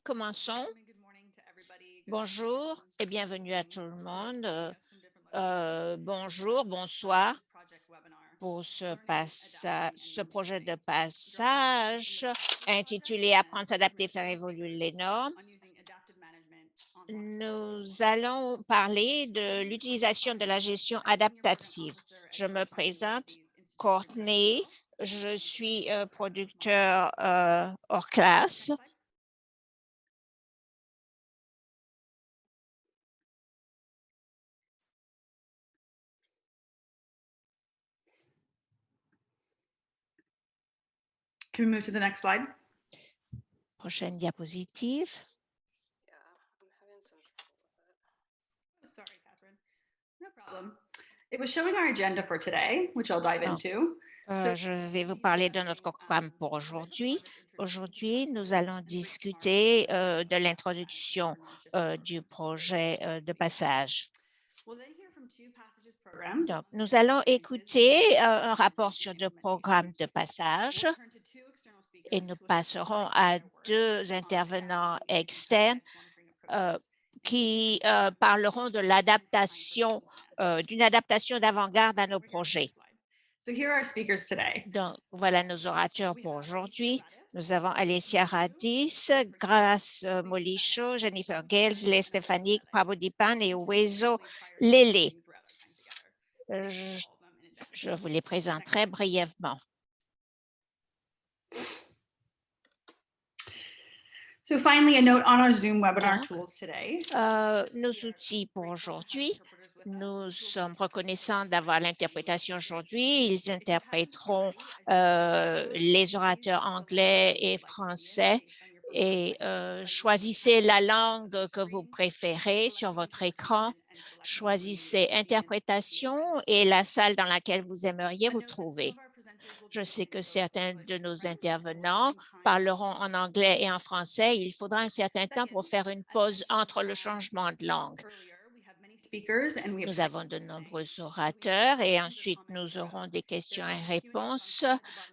Commençons. Bonjour et bienvenue à tout le monde. Bonjour, bonsoir pour ce projet de passage intitulé Apprendre, s'adapter, faire évoluer les normes. Nous allons parler de l'utilisation de la gestion adaptative. Je me présente, Courtney. Je suis producteur hors classe. Can we move to the next slide? Prochaine diapositive. Sorry, Catherine. No problem. It was showing our agenda for today, which I'll dive into. Je vais vous parler de notre programme pour aujourd'hui. Aujourd'hui, nous allons discuter de l'introduction du projet de passage. Donc, nous allons écouter un rapport sur deux programmes de passage et nous passerons à deux intervenants externes qui parleront de l'adaptation, d'une adaptation d'avant-garde à nos projets. Donc, voilà nos orateurs pour aujourd'hui. Nous avons Alessia Radis, Grace Molicho, Jennifer Gales, Les Stéphanique, Prabodhipan et Wezo Lele. Je vous les présenterai brièvement. So finally, a note on our Zoom webinar tools today. Nos outils pour aujourd'hui. Nous sommes reconnaissants d'avoir l'interprétation aujourd'hui. Ils interpréteront les orateurs anglais et français et choisissez la langue que vous préférez sur votre écran. Choisissez interprétation et la salle dans laquelle vous aimeriez vous trouver. Je sais que certains de nos intervenants parleront en anglais et en français. Il faudra un certain temps pour faire une pause entre le changement de langue. Nous avons de nombreux orateurs et ensuite nous aurons des questions et réponses.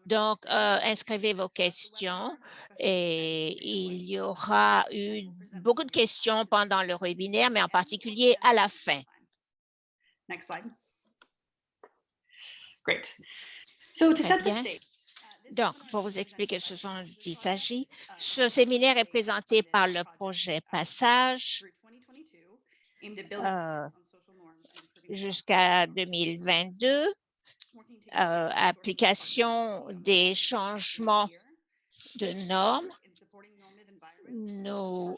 Donc, inscrivez vos questions et il y aura eu beaucoup de questions pendant le webinaire, mais en particulier à la fin. Next slide. Great. So to set the stage. Donc, pour vous expliquer ce dont il s'agit, ce séminaire est présenté par le projet Passage jusqu'à 2022, application des changements de normes. Nous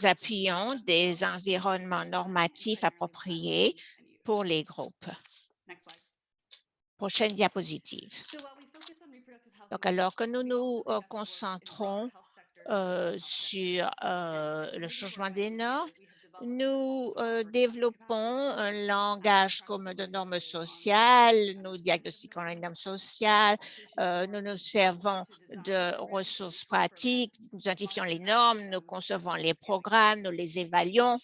appuyons des environnements normatifs appropriés pour les groupes. Prochaine diapositive. Donc, alors que nous nous concentrons sur le changement des normes, nous développons un langage commun de normes sociales, nous diagnostiquons les normes sociales, nous nous servons de ressources pratiques, nous identifions les normes, nous concevons les programmes, nous les évaluons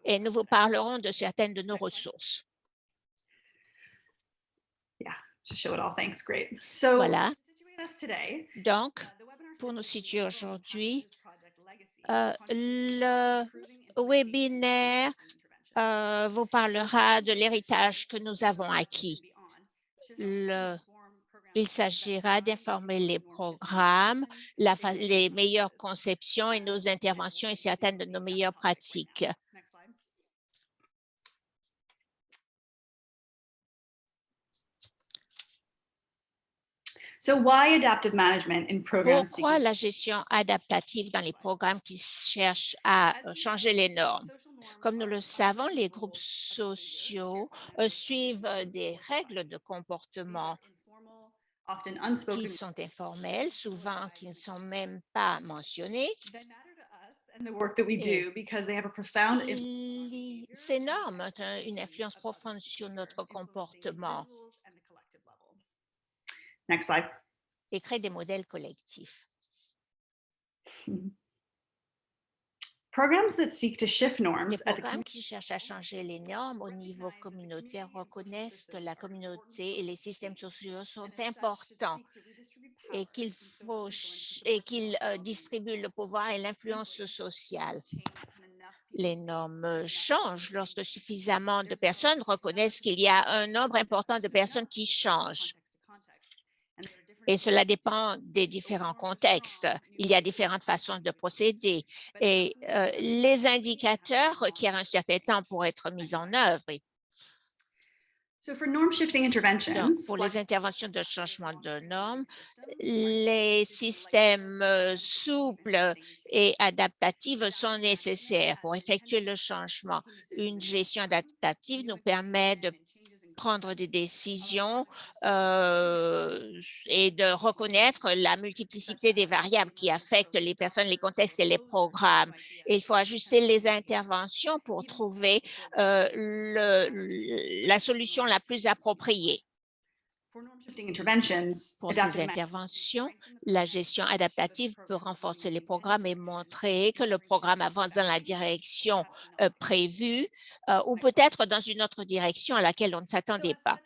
et nous vous parlerons de certaines de nos ressources. To show it all. Thanks. Great. So, voilà. Donc, pour nous situer aujourd'hui, le webinaire vous parlera de l'héritage que nous avons acquis. Il s'agira d'informer les programmes, les meilleures conceptions et nos interventions et certaines de nos meilleures pratiques. So why adaptive management in programs? Pourquoi la gestion adaptative dans les programmes qui cherchent à changer les normes? Comme nous le savons, les groupes sociaux suivent des règles de comportement qui sont informelles, souvent qui ne sont même pas mentionnées. Ces normes ont une influence profonde sur notre comportement. Next slide. Et créent des modèles collectifs. Programs that seek to shift Les norms at the programmes qui cherchent à changer les normes au niveau communautaire reconnaissent que la communauté et les systèmes sociaux sont importants et qu'ils distribuent le pouvoir et l'influence sociale. Les normes changent lorsque suffisamment de personnes reconnaissent qu'il y a un nombre important de personnes qui changent. Et cela dépend des différents contextes. Il y a différentes façons de procéder. Et les indicateurs requièrent un certain temps pour être mis en œuvre. Donc, pour les interventions de changement de normes, les systèmes souples et adaptatifs sont nécessaires pour effectuer le changement. Une gestion adaptative nous permet de prendre des décisions et de reconnaître la multiplicité des variables qui affectent les personnes, les contextes et les programmes. Et il faut ajuster les interventions pour trouver la solution la plus appropriée. Pour ces interventions, la gestion adaptative peut renforcer les programmes et montrer que le programme avance dans la direction prévue ou peut-être dans une autre direction à laquelle on ne s'attendait pas.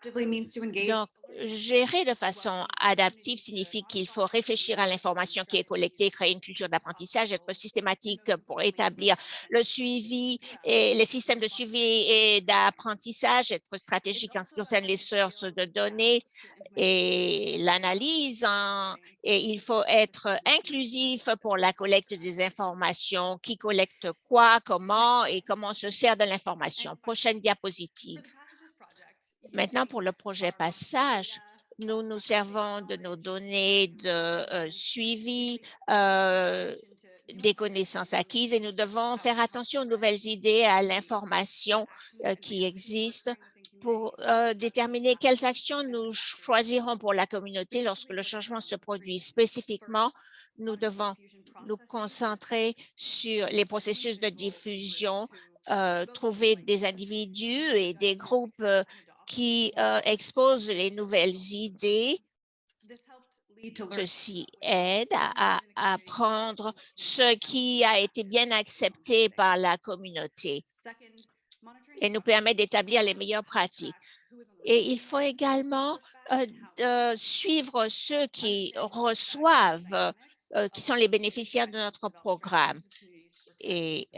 Donc, gérer de façon adaptive signifie qu'il faut réfléchir à l'information qui est collectée, créer une culture d'apprentissage, être systématique pour établir le suivi et les systèmes de suivi et d'apprentissage, être stratégique en ce qui concerne les sources de données et l'analyse. Et il faut être inclusif pour la collecte des informations, qui collecte quoi, comment et comment on se sert de l'information. Prochaine diapositive. Maintenant, pour le projet Passage, nous nous servons de nos données de suivi des connaissances acquises et nous devons faire attention aux nouvelles idées, à l'information qui existe pour déterminer quelles actions nous choisirons pour la communauté lorsque le changement se produit. Spécifiquement, nous devons nous concentrer sur les processus de diffusion, trouver des individus et des groupes qui exposent les nouvelles idées. Ceci aide à apprendre ce qui a été bien accepté par la communauté et nous permet d'établir les meilleures pratiques. Et il faut également suivre ceux qui reçoivent, qui sont les bénéficiaires de notre programme. Et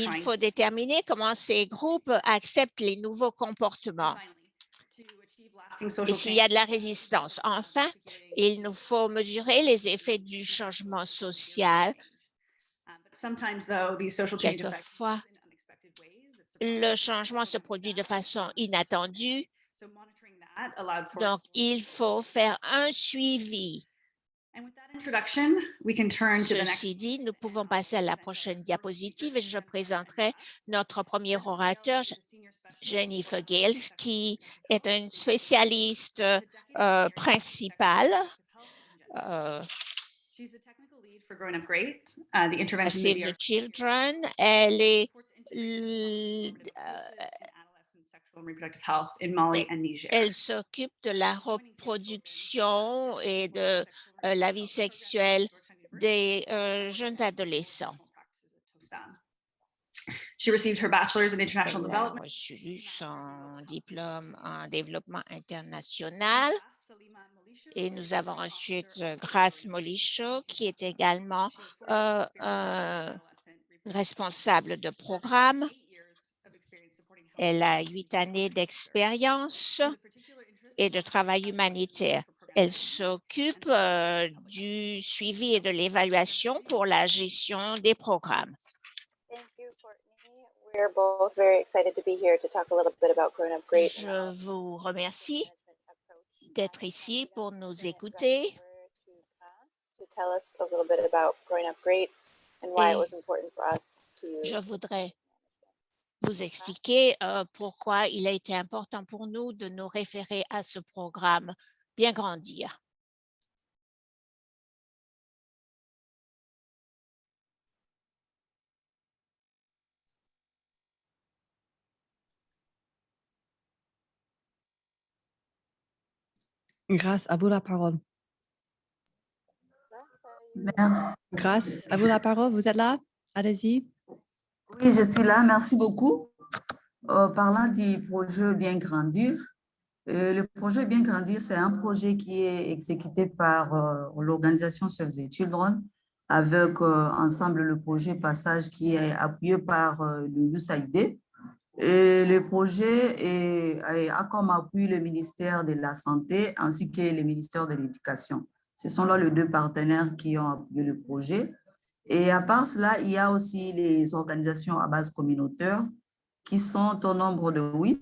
il faut déterminer comment ces groupes acceptent les nouveaux comportements et s'il y a de la résistance. Enfin, il nous faut mesurer les effets du changement social. Quelquefois, le changement se produit de façon inattendue. Donc, il faut faire un suivi. Ceci dit, nous pouvons passer à la prochaine diapositive et je présenterai notre premier orateur, Jennifer Gales, qui est une spécialiste principale à Save the Children. Elle est elle s'occupe de la reproduction et de la vie sexuelle des jeunes adolescents. Elle a reçu son diplôme en développement international. Et nous avons ensuite Grace Molicho, qui est également responsable de programme. Elle a 8 années d'expérience et de travail humanitaire. Elle s'occupe du suivi et de l'évaluation pour la gestion des programmes. Je vous remercie d'être ici pour nous écouter. Et je voudrais vous expliquer pourquoi il a été important pour nous de nous référer à ce programme Bien grandir. Grâce à vous la parole. Merci. Grâce, à vous la parole, vous êtes là? Allez-y. Oui, je suis là. Merci beaucoup. Parlant du projet Bien Grandir, le projet Bien Grandir, c'est un projet qui est exécuté par l'organisation Save the Children avec ensemble le projet Passage qui est appuyé par le USAID. Et le projet a comme appui le ministère de la Santé ainsi que le ministère de l'Éducation. Ce sont là les deux partenaires qui ont appuyé le projet. Et à part cela, il y a aussi les organisations à base communautaire qui sont au nombre de 8,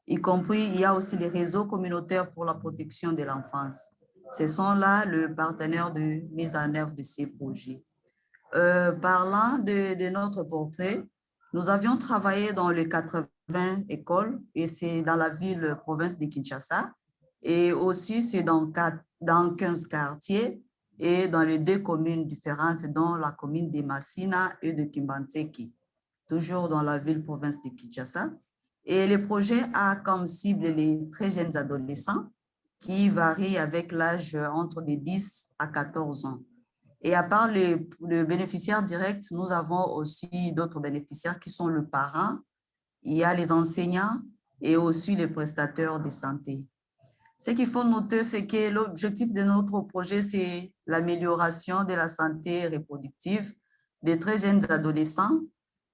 y compris, il y a aussi les réseaux communautaires pour la protection de l'enfance. Ce sont là le partenaire de mise en œuvre de ces projets. Parlant de notre portrait, nous avions travaillé dans les 80 écoles et c'est dans la ville province de Kinshasa et aussi c'est dans 15 quartiers et dans les 2 communes différentes, dont la commune de Massina et de Kimbanteki, toujours dans la ville province de Kinshasa. Et le projet a comme cible les très jeunes adolescents qui varient avec l'âge entre de 10 à 14 ans. Et à part le bénéficiaire direct, nous avons aussi d'autres bénéficiaires qui sont le parent, il y a les enseignants et aussi les prestataires de santé. Ce qu'il faut noter, c'est que l'objectif de notre projet, c'est l'amélioration de la santé reproductive des très jeunes adolescents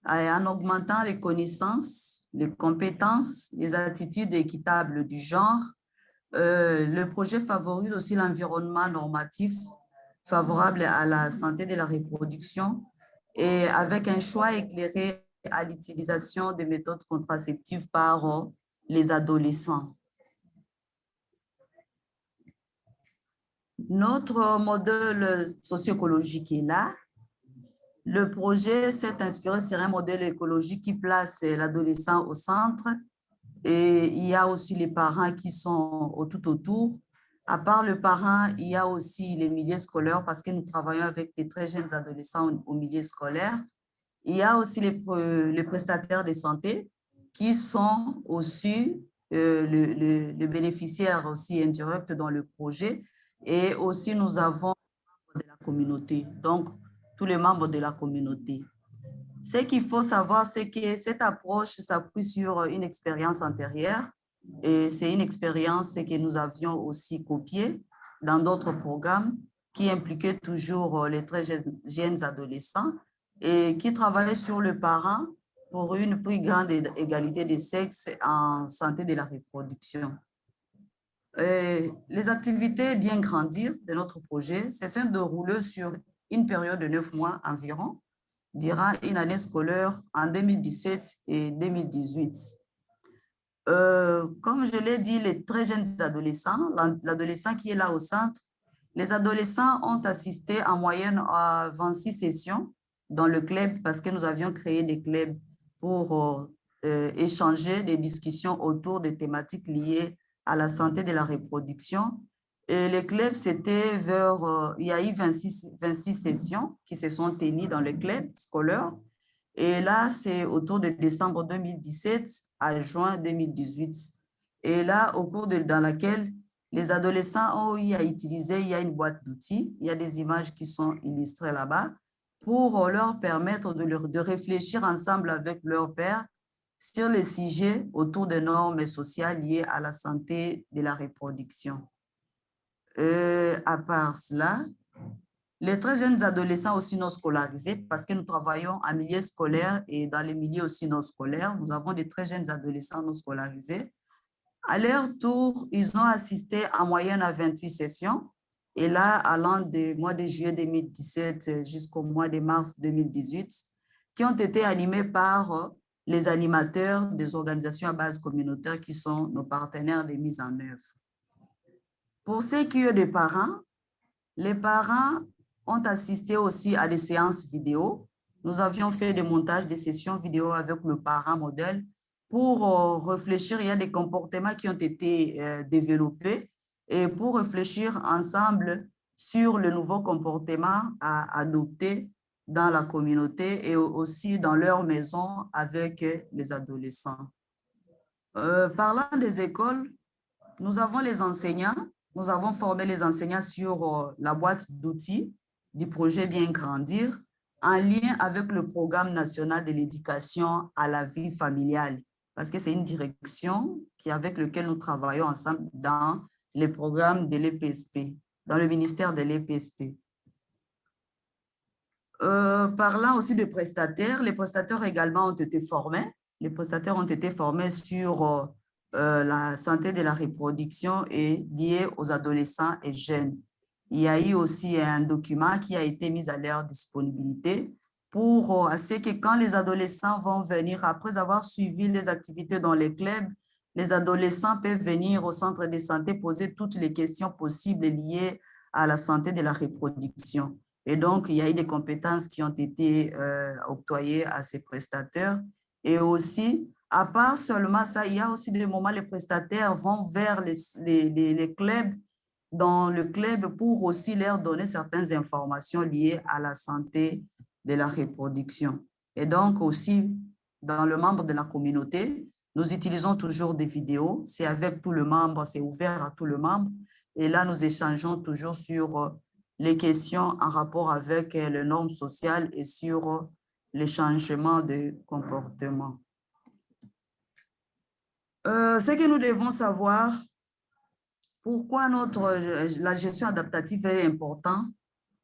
en augmentant les connaissances, les compétences, les attitudes équitables du genre. Le projet favorise aussi l'environnement normatif favorable à la santé de la reproduction et avec un choix éclairé à l'utilisation des méthodes contraceptives par les adolescents. Notre modèle socio-écologique est là. Le projet s'est inspiré sur un modèle écologique qui place l'adolescent au centre et il y a aussi les parents qui sont tout autour. À part le parent, il y a aussi les milieux scolaires parce que nous travaillons avec les très jeunes adolescents au milieu scolaire. Il y a aussi les prestataires de santé qui sont aussi le bénéficiaire aussi indirect dans le projet. Et aussi, nous avons de la communauté, donc tous les membres de la communauté. Ce qu'il faut savoir, c'est que cette approche s'appuie sur une expérience antérieure et c'est une expérience que nous avions aussi copiée dans d'autres programmes qui impliquaient toujours les très jeunes adolescents et qui travaillaient sur le parent pour une plus grande égalité des sexes en santé de la reproduction. Les activités Bien Grandir de notre projet se sont déroulées sur une période de 9 mois environ, durant une année scolaire en 2017 et 2018. Comme je l'ai dit, les très jeunes adolescents, l'adolescent qui est là au centre, les adolescents ont assisté en moyenne à 26 sessions dans le club parce que nous avions créé des clubs pour échanger des discussions autour des thématiques liées à la santé de la reproduction. Et les clubs, c'était il y a eu 26 sessions qui se sont tenues dans le club scolaire. Et là, c'est autour de décembre 2017 à juin 2018. Et là, dans laquelle les adolescents ont eu à utiliser, il y a une boîte d'outils, il y a des images qui sont illustrées là-bas pour leur permettre de réfléchir ensemble avec leur père sur les sujets autour des normes sociales liées à la santé de la reproduction. À part cela, les très jeunes adolescents aussi non scolarisés, parce que nous travaillons en milieu scolaire et dans les milieux aussi non scolaires, nous avons des très jeunes adolescents non scolarisés. À leur tour, ils ont assisté en moyenne à 28 sessions. Et là, allant du mois de juillet 2017 jusqu'au mois de mars 2018, qui ont été animés par les animateurs des organisations à base communautaire qui sont nos partenaires de mise en œuvre. Pour ce qui est des parents, les parents ont assisté aussi à des séances vidéo. Nous avions fait des montages de sessions vidéo avec le parent modèle pour réfléchir. Il y a des comportements qui ont été développés et pour réfléchir ensemble sur le nouveau comportement à adopter dans la communauté et aussi dans leur maison avec les adolescents. Parlant des écoles, nous avons les enseignants. Nous avons formé les enseignants sur la boîte d'outils du projet Bien Grandir en lien avec le programme national de l'éducation à la vie familiale, parce que c'est une direction avec laquelle nous travaillons ensemble dans les programmes de l'EPSP, dans le ministère de l'EPSP. Parlant aussi de prestataires, les prestataires également ont été formés. Les prestataires ont été formés sur la santé de la reproduction et liée aux adolescents et jeunes. Il y a eu aussi un document qui a été mis à leur disponibilité pour ce que quand les adolescents vont venir, après avoir suivi les activités dans les clubs, les adolescents peuvent venir au centre de santé poser toutes les questions possibles liées à la santé de la reproduction. Et donc, il y a eu des compétences qui ont été octroyées à ces prestataires. Et aussi, à part seulement ça, il y a aussi des moments où les prestataires vont vers les clubs, dans le club pour aussi leur donner certaines informations liées à la santé de la reproduction. Et donc aussi, dans le membre de la communauté, nous utilisons toujours des vidéos. C'est avec tout le membre, c'est ouvert à tout le membre. Et là, nous échangeons toujours sur les questions en rapport avec les normes sociales et sur les changements de comportement. Ce que nous devons savoir, pourquoi la gestion adaptative est importante.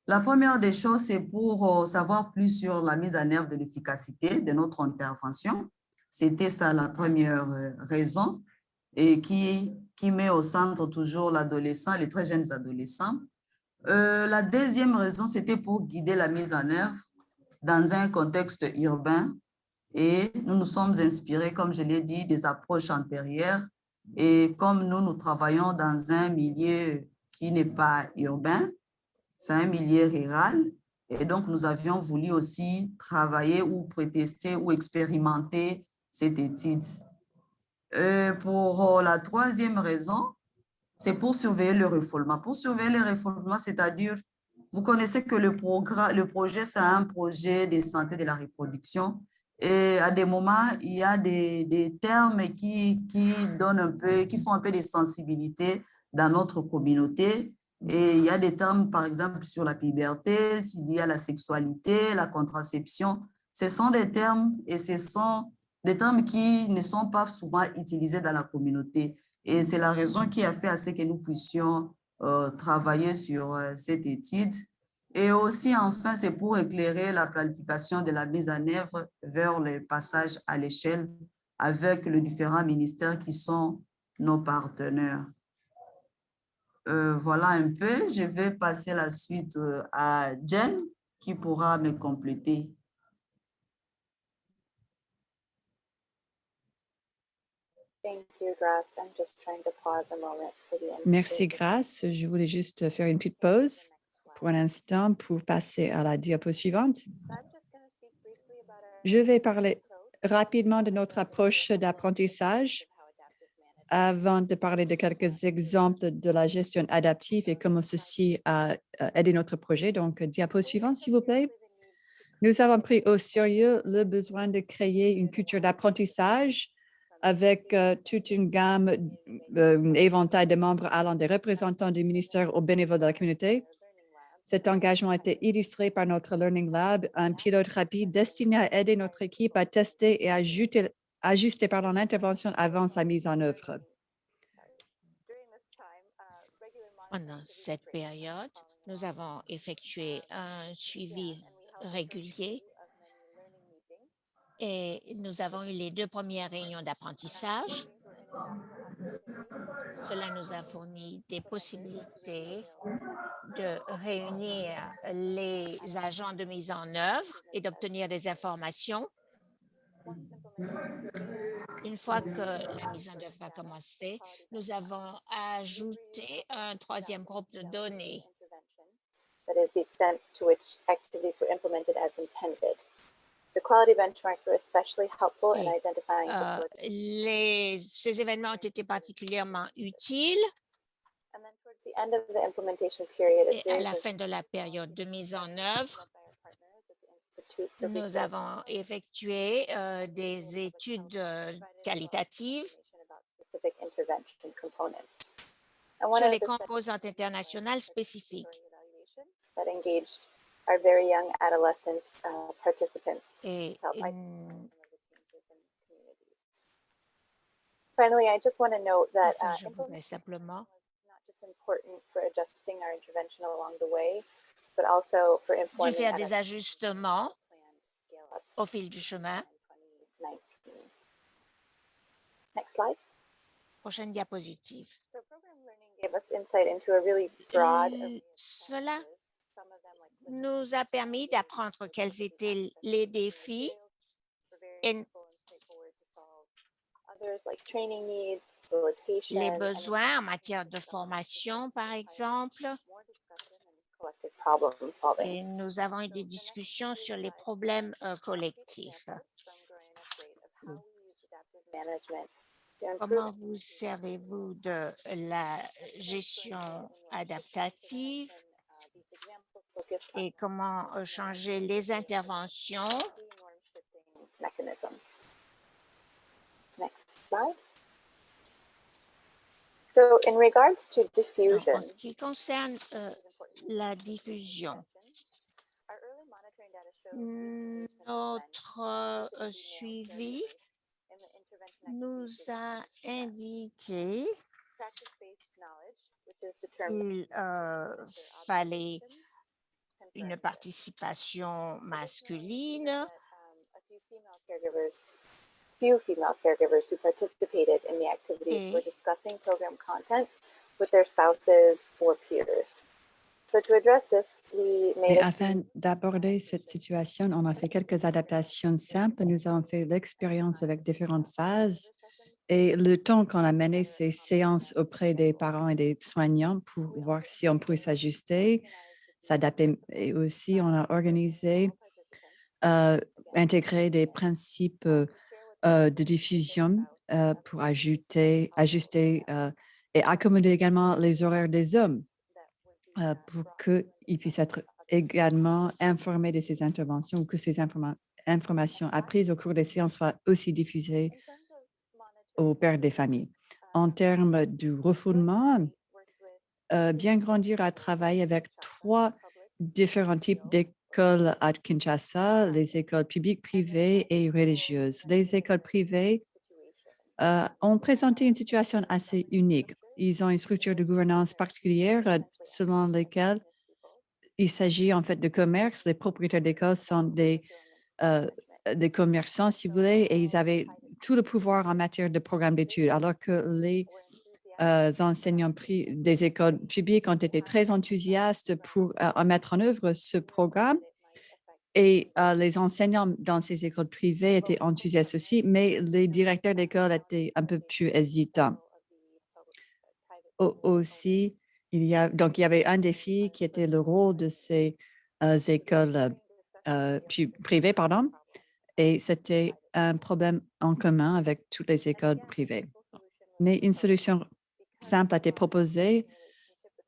La première des choses, c'est pour savoir plus sur la mise en œuvre de l'efficacité de notre intervention. C'était ça la première raison et qui met au centre toujours l'adolescent, les très jeunes adolescents. La deuxième raison, c'était pour guider la mise en œuvre dans un contexte urbain et nous nous sommes inspirés, comme je l'ai dit, des approches antérieures et comme nous travaillons dans un milieu qui n'est pas urbain, c'est un milieu rural et donc nous avions voulu aussi travailler ou prétester ou expérimenter cette étude. Pour la troisième raison, c'est pour surveiller le refoulement. Pour surveiller le refoulement, c'est-à-dire, vous connaissez que le projet, c'est un projet de santé de la reproduction. Et à des moments, il y a des termes qui donnent un peu, qui font un peu de sensibilité dans notre communauté. Et il y a des termes, par exemple, sur la puberté, s'il y a la sexualité, la contraception. Ce sont des termes et ce sont des termes qui ne sont pas souvent utilisés dans la communauté. Et c'est la raison qui a fait à ce que nous puissions travailler sur cette étude. Et aussi, enfin, c'est pour éclairer la planification de la mise en œuvre vers le passage à l'échelle avec les différents ministères qui sont nos partenaires. Voilà un peu. Je vais passer la suite à Jen qui pourra me compléter. Merci, Grace. Je voulais juste faire une petite pause pour un instant pour passer à la diapo suivante. Je vais parler rapidement de notre approche d'apprentissage avant de parler de quelques exemples de la gestion adaptive et comment ceci a aidé notre projet. Donc, diapo suivante, s'il vous plaît. Nous avons pris au sérieux le besoin de créer une culture d'apprentissage avec toute une gamme, un éventail de membres allant des représentants du ministère aux bénévoles de la communauté. Cet engagement a été illustré par notre Learning Lab, un pilote rapide destiné à aider notre équipe à tester et ajuster l'intervention avant sa mise en œuvre. Pendant cette période, nous avons effectué un suivi régulier et nous avons eu les 2 premières réunions d'apprentissage. Cela nous a fourni des possibilités de réunir les agents de mise en œuvre et d'obtenir des informations. Une fois que la mise en œuvre a commencé, nous avons ajouté un 3e groupe de données. That is the extent to which activities were implemented as intended. The quality benchmarks were especially helpful in identifying ces événements ont été particulièrement utiles. And then towards the end of the implementation period, Et à la fin de la période de mise en œuvre, nous avons effectué des études qualitatives sur les composantes internationales spécifiques. That engaged our very young adolescent participants Et to help identify some of the changes in communities. Finally, I just want to note that enfin, je voudrais simplement is not just important for adjusting our intervention along the way, but also for dû informing faire des adaptation ajustements plan scale up au fil du chemin. in 2019. Next slide. Prochaine diapositive. So program learning gave us insight into a really broad array of Cela challenges. Some of them, like nous a permis d'apprendre quels étaient les défis were very et simple and straightforward to solve. Others, like training needs, facilitation, les and besoins en matière de formation, par exemple. more discussion and collective problem solving. Et nous avons eu des discussions sur les problèmes collectifs. From Gorena's rate of how we use adaptive management to improve Comment vous servez-vous de la gestion adaptative these examples focus on et comment changer les interventions? key norm shifting mechanisms. Next slide. So in regards to Donc, diffusion, en ce qui concerne la diffusion, our early monitoring data shows notre suivi in the intervention nous a indiqué practice-based knowledge, which is the term qu'il fallait une participation masculine a few female caregivers who participated in the activities were et discussing program content with their spouses or peers. So to address this, we made Mais a afin d'aborder cette situation, on a fait quelques adaptations simples. Nous avons fait l'expérience avec différentes phases et le temps qu'on a mené ces séances auprès des parents et des soignants pour voir si on pouvait s'ajuster, s'adapter. Et aussi, on a organisé, intégré des principes de diffusion pour ajuster et accommoder également les horaires des hommes pour qu'ils puissent être également informés de ces interventions ou que ces informations apprises au cours des séances soient aussi diffusées aux pères des familles. En termes du refoulement, Bien Grandir a travaillé avec 3 différents types d'écoles à Kinshasa, les écoles publiques, privées et religieuses. Les écoles privées ont présenté une situation assez unique. Ils ont une structure de gouvernance particulière selon laquelle il s'agit en fait de commerce. Les propriétaires d'écoles sont des commerçants, si vous voulez, et ils avaient tout le pouvoir en matière de programme d'études, alors que les enseignants des écoles publiques ont été très enthousiastes pour mettre en œuvre ce programme. Et les enseignants dans ces écoles privées étaient enthousiastes aussi, mais les directeurs d'école étaient un peu plus hésitants. Aussi, il y avait un défi qui était le rôle de ces écoles privées, pardon, et c'était un problème en commun avec toutes les écoles privées. Mais une solution simple a été proposée.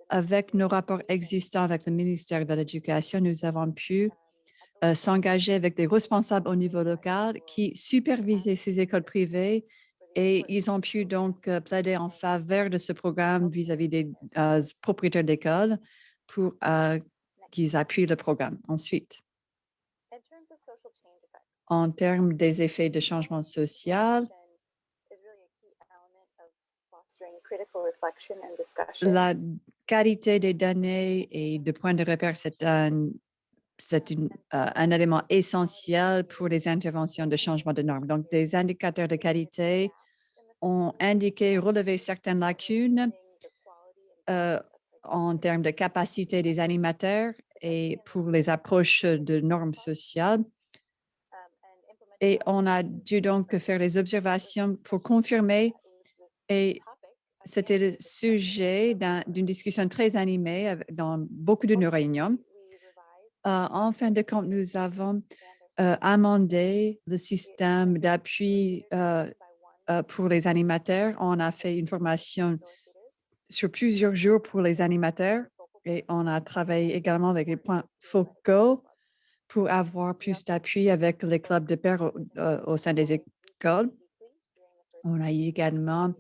Avec nos rapports existants avec le ministère de l'Éducation, nous avons pu s'engager avec des responsables au niveau local qui supervisaient ces écoles privées et ils ont pu donc plaider en faveur de ce programme vis-à-vis des propriétaires d'écoles pour qu'ils appuient le programme. Ensuite, en termes des effets de changement social, la qualité des données et de points de repère, c'est un élément essentiel pour les interventions de changement de normes. Donc, des indicateurs de qualité ont indiqué relever certaines lacunes en termes de capacité des animateurs et pour les approches de normes sociales. Et on a dû donc faire des observations pour confirmer. Et c'était le sujet d'une discussion très animée dans beaucoup de nos réunions. En fin de compte, nous avons amendé le système d'appui pour les animateurs. On a fait une formation sur plusieurs jours pour les animateurs et on a travaillé également avec les points focaux pour avoir plus d'appui avec les clubs de pairs au sein des écoles. On a eu également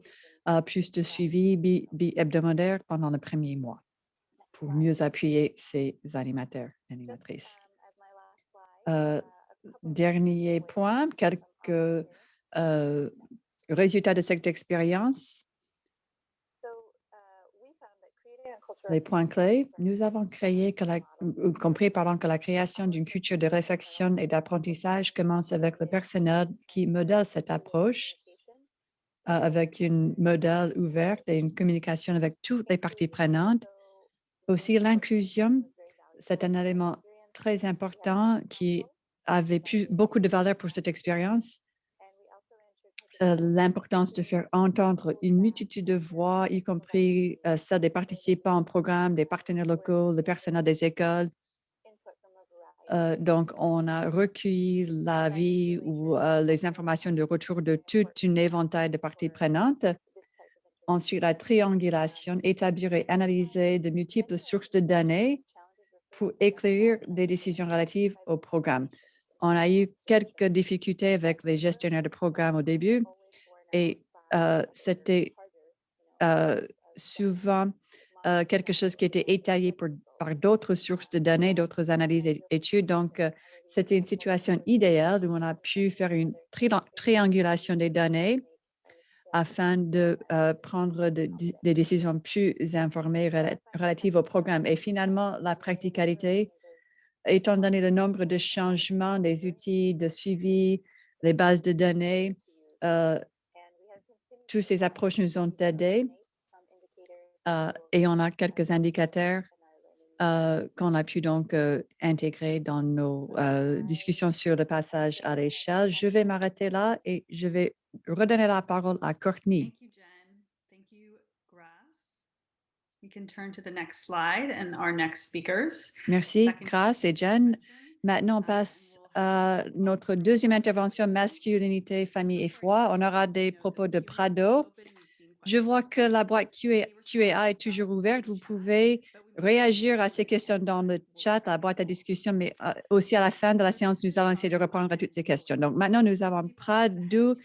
plus de suivi bi-hebdomadaire pendant le premier mois. pour mieux appuyer ces animateurs et animatrices. Dernier point, quelques résultats de cette expérience. Les points clés, nous avons compris que la création d'une culture de réflexion et d'apprentissage commence avec le personnel qui modèle cette approche avec une modèle ouverte et une communication avec toutes les parties prenantes. Aussi, l'inclusion, c'est un élément très important qui avait beaucoup de valeur pour cette expérience. L'importance de faire entendre une multitude de voix, y compris celle des participants au programme, des partenaires locaux, le personnel des écoles. Donc, on a recueilli l'avis ou les informations de retour de toute une éventail de parties prenantes. Ensuite, la triangulation, établir et analyser de multiples sources de données pour éclairer des décisions relatives au programme. On a eu quelques difficultés avec les gestionnaires de programme au début et c'était souvent quelque chose qui était étayé par d'autres sources de données, d'autres analyses et études. Donc, c'était une situation idéale où on a pu faire une triangulation des données afin de prendre des décisions plus informées relatives au programme. Et finalement, la practicalité, étant donné le nombre de changements des outils de suivi, les bases de données, toutes ces approches nous ont aidés et on a quelques indicateurs qu'on a pu donc intégrer dans nos discussions sur le passage à l'échelle. Je vais m'arrêter là et je vais redonner la parole à Courtney. Thank you, Jen. Thank you, Grace. We can turn to the next slide and our next speakers. Merci, Second Grace et Jen. Maintenant, on passe à notre deuxième intervention, masculinité, famille et foi. On aura des propos de Prado. Je vois que la boîte Q&A est toujours ouverte. Vous pouvez réagir à ces questions dans le chat, la boîte à discussion, mais aussi à la fin de la séance, nous allons essayer de répondre à toutes ces questions. Donc maintenant, nous avons Prado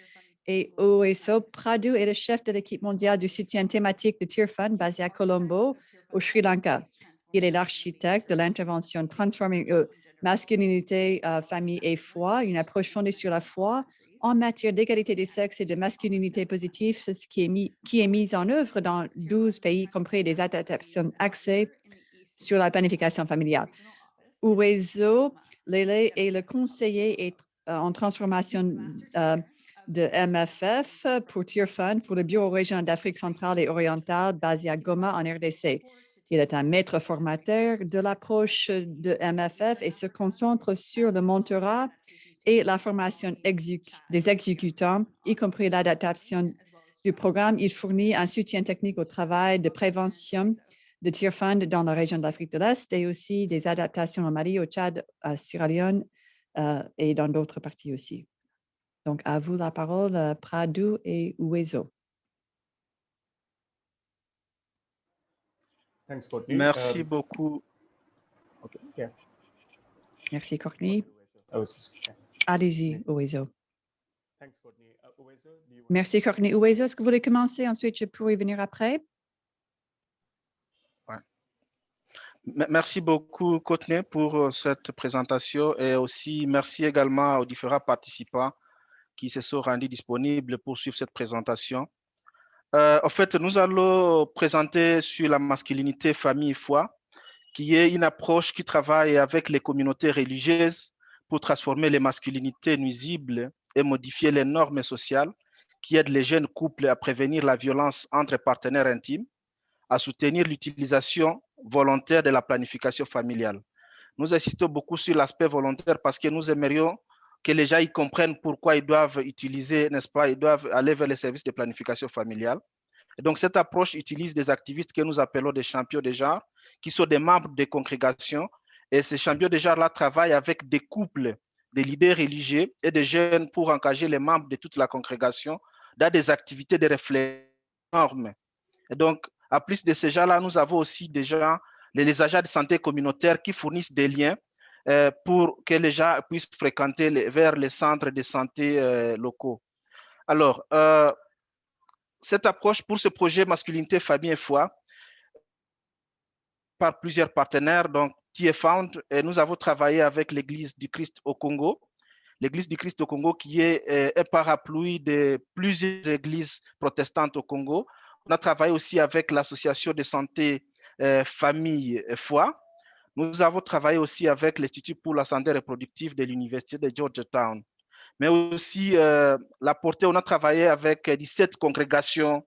et OSO. Prado est le chef de l'équipe mondiale du soutien thématique de Tear Fund basé à Colombo, au Sri Lanka. Il est l'architecte de l'intervention Transforming masculinité, famille et foi, une approche fondée sur la foi en matière d'égalité des sexes et de masculinité positive, ce qui est mis en œuvre dans 12 pays, y compris des adaptations axées sur la planification familiale. Uwezo Lele est le conseiller en transformation de MFF pour Tear Fund pour le Bureau régional d'Afrique centrale et orientale basé à Goma en RDC. Il est un maître formateur de l'approche de MFF et se concentre sur le mentorat et la formation des exécutants, y compris l'adaptation du programme. Il fournit un soutien technique au travail de prévention de Tear Fund dans la région de l'Afrique de l'Est et aussi des adaptations au Mali, au Tchad, à Sierra Leone et dans d'autres parties aussi. Donc, à vous la parole, Prado et Uwezo. Merci beaucoup. Okay, yeah. Merci, Courtney. Allez-y, Uwezo. Merci, Courtney. Uwezo, est-ce que vous voulez commencer? Ensuite, je pourrai venir après. Ouais. Merci beaucoup, Courtney, pour cette présentation et aussi merci également aux différents participants qui se sont rendus disponibles pour suivre cette présentation. En fait, nous allons présenter sur la masculinité, famille et foi, qui est une approche qui travaille avec les communautés religieuses pour transformer les masculinités nuisibles et modifier les normes sociales qui aident les jeunes couples à prévenir la violence entre partenaires intimes, à soutenir l'utilisation volontaire de la planification familiale. Nous insistons beaucoup sur l'aspect volontaire parce que nous aimerions que les gens y comprennent pourquoi ils doivent utiliser, n'est-ce pas, ils doivent aller vers les services de planification familiale. Et donc, cette approche utilise des activistes que nous appelons des champions de genre, qui sont des membres des congrégations. Et ces champions de genre-là travaillent avec des couples, des leaders religieux et des jeunes pour engager les membres de toute la congrégation dans des activités de réflexion énormes. Et donc, à plus de ces gens-là, nous avons aussi des gens, les agents de santé communautaire qui fournissent des liens pour que les gens puissent fréquenter vers les centres de santé locaux. Alors, cette approche pour ce projet masculinité, famille et foi, par plusieurs partenaires, donc TFound, et nous avons travaillé avec l'Église du Christ au Congo. L'Église du Christ au Congo qui est un parapluie de plusieurs églises protestantes au Congo. On a travaillé aussi avec l'Association de santé Famille et Foi. Nous avons travaillé aussi avec l'Institut pour la santé reproductive de l'Université de Georgetown. Mais aussi, la portée, on a travaillé avec 17 congrégations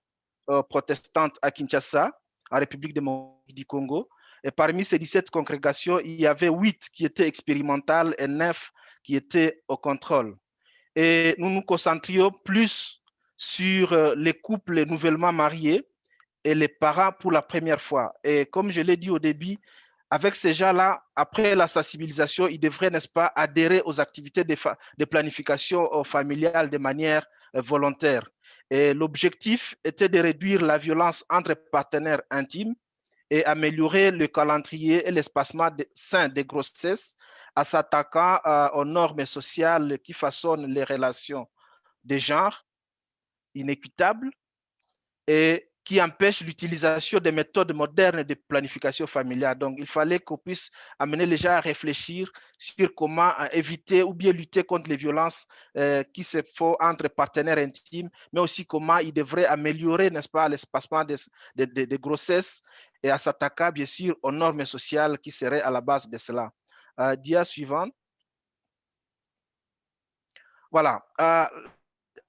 protestantes à Kinshasa, en République démocratique du Congo. Et parmi ces 17 congrégations, il y avait 8 qui étaient expérimentales et 9 qui étaient au contrôle. Et nous nous concentrions plus sur les couples nouvellement mariés et les parents pour la première fois. Et comme je l'ai dit au début, avec ces gens-là, après la sensibilisation, ils devraient, n'est-ce pas, adhérer aux activités de planification familiale de manière volontaire. Et l'objectif était de réduire la violence entre partenaires intimes et améliorer le calendrier et l'espacement sain des grossesses en s'attaquant aux normes sociales qui façonnent les relations de genre inéquitables et qui empêchent l'utilisation des méthodes modernes de planification familiale. Donc, il fallait qu'on puisse amener les gens à réfléchir sur comment éviter ou bien lutter contre les violences qui se font entre partenaires intimes, mais aussi comment ils devraient améliorer, n'est-ce pas, l'espacement des grossesses et à s'attaquer, bien sûr, aux normes sociales qui seraient à la base de cela. Dia suivante. Voilà.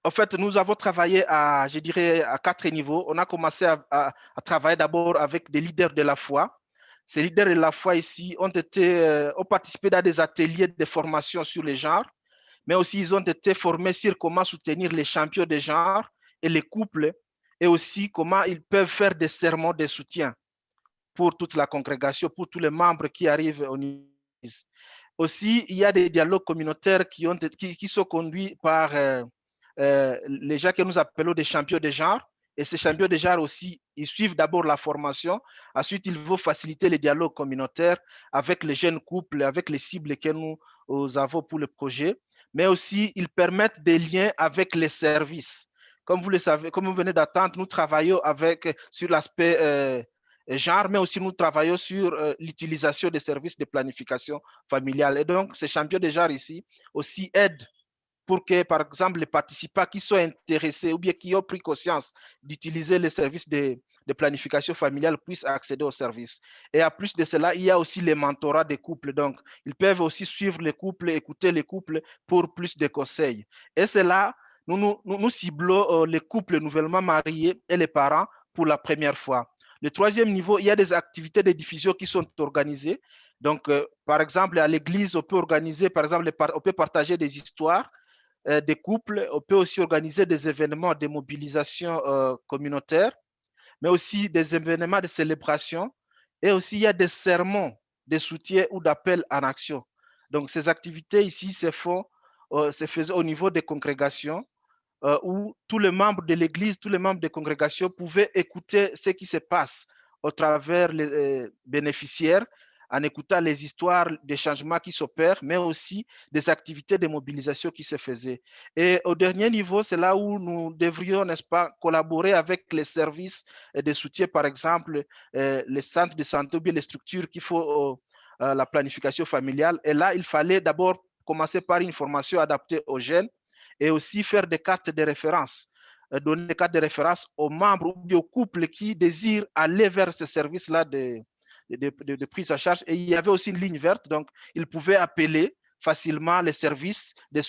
En fait, nous avons travaillé je dirais, à 4 niveaux. On a commencé à travailler d'abord avec des leaders de la foi. Ces leaders de la foi ici ont participé dans des ateliers de formation sur les genres, mais aussi ils ont été formés sur comment soutenir les champions de genre et les couples, et aussi comment ils peuvent faire des sermons de soutien pour toute la congrégation, pour tous les membres qui arrivent au niveau. Aussi, il y a des dialogues communautaires qui sont conduits par les gens que nous appelons des champions de genre. Et ces champions de genre aussi, ils suivent d'abord la formation. Ensuite, ils vont faciliter les dialogues communautaires avec les jeunes couples, avec les cibles que nous avons pour le projet. Mais aussi, ils permettent des liens avec les services. Comme vous le savez, comme vous venez d'attendre, nous travaillons sur l'aspect genre, mais aussi nous travaillons sur l'utilisation des services de planification familiale. Et donc, ces champions de genre ici aussi aident pour que, par exemple, les participants qui sont intéressés ou bien qui ont pris conscience d'utiliser les services de planification familiale puissent accéder aux services. Et à plus de cela, il y a aussi les mentorats des couples. Donc, ils peuvent aussi suivre les couples, écouter les couples pour plus de conseils. Et c'est là, nous ciblons les couples nouvellement mariés et les parents pour la première fois. Le troisième niveau, il y a des activités de diffusion qui sont organisées. Donc, par exemple, à l'église, on peut organiser, par exemple, on peut partager des histoires des couples. On peut aussi organiser des événements de mobilisation communautaire, mais aussi des événements de célébration. Et aussi, il y a des sermons de soutien ou d'appel en action. Donc, ces activités ici se faisaient au niveau des congrégations où tous les membres de l'Église, tous les membres des congrégations pouvaient écouter ce qui se passe au travers les bénéficiaires, en écoutant les histoires des changements qui s'opèrent, mais aussi des activités de mobilisation qui se faisaient. Et au dernier niveau, c'est là où nous devrions, n'est-ce pas, collaborer avec les services de soutien, par exemple, les centres de santé ou bien les structures qui font la planification familiale. Et là, il fallait d'abord commencer par une formation adaptée aux jeunes et aussi faire des cartes de référence, donner des cartes de référence aux membres ou aux couples qui désirent aller vers ce service-là de prise en charge. Et il y avait aussi une ligne verte, donc ils pouvaient appeler facilement les services de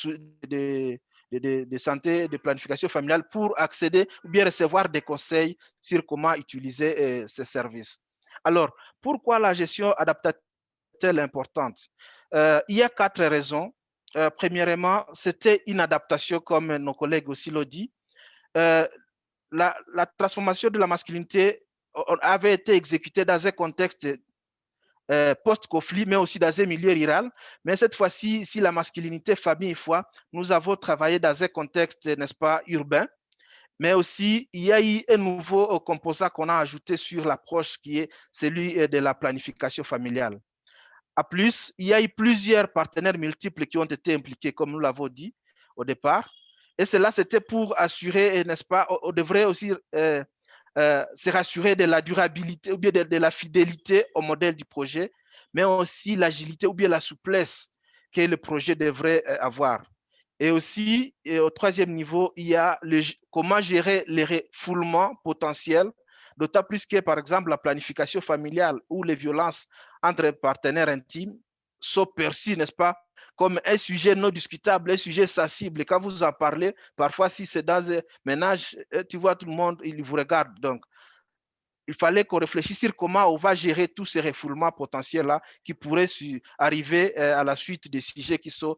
santé, de planification familiale pour accéder ou bien recevoir des conseils sur comment utiliser ces services. Alors, pourquoi la gestion adaptative est-elle importante? Il y a 4 raisons. Premièrement, c'était une adaptation, comme nos collègues aussi l'ont dit. La transformation de la masculinité avait été exécutée dans un contexte post-conflit, mais aussi dans un milieu rural. Mais cette fois-ci, si la masculinité, famille et foi, nous avons travaillé dans un contexte, n'est-ce pas, urbain. Mais aussi, il y a eu un nouveau composant qu'on a ajouté sur l'approche qui est celui de la planification familiale. À plus, il y a eu plusieurs partenaires multiples qui ont été impliqués, comme nous l'avons dit au départ. Et cela, c'était pour assurer, n'est-ce pas, on devrait aussi se rassurer de la durabilité ou bien de la fidélité au modèle du projet, mais aussi l'agilité ou bien la souplesse que le projet devrait avoir. Et aussi, au troisième niveau, il y a comment gérer les refoulements potentiels, d'autant plus que, par exemple, la planification familiale ou les violences entre partenaires intimes sont perçues, n'est-ce pas, comme un sujet non discutable, un sujet sensible. Et quand vous en parlez, parfois, si c'est dans un ménage, tu vois, tout le monde, il vous regarde. Donc, il fallait qu'on réfléchisse sur comment on va gérer tous ces refoulements potentiels-là qui pourraient arriver à la suite des sujets qui sont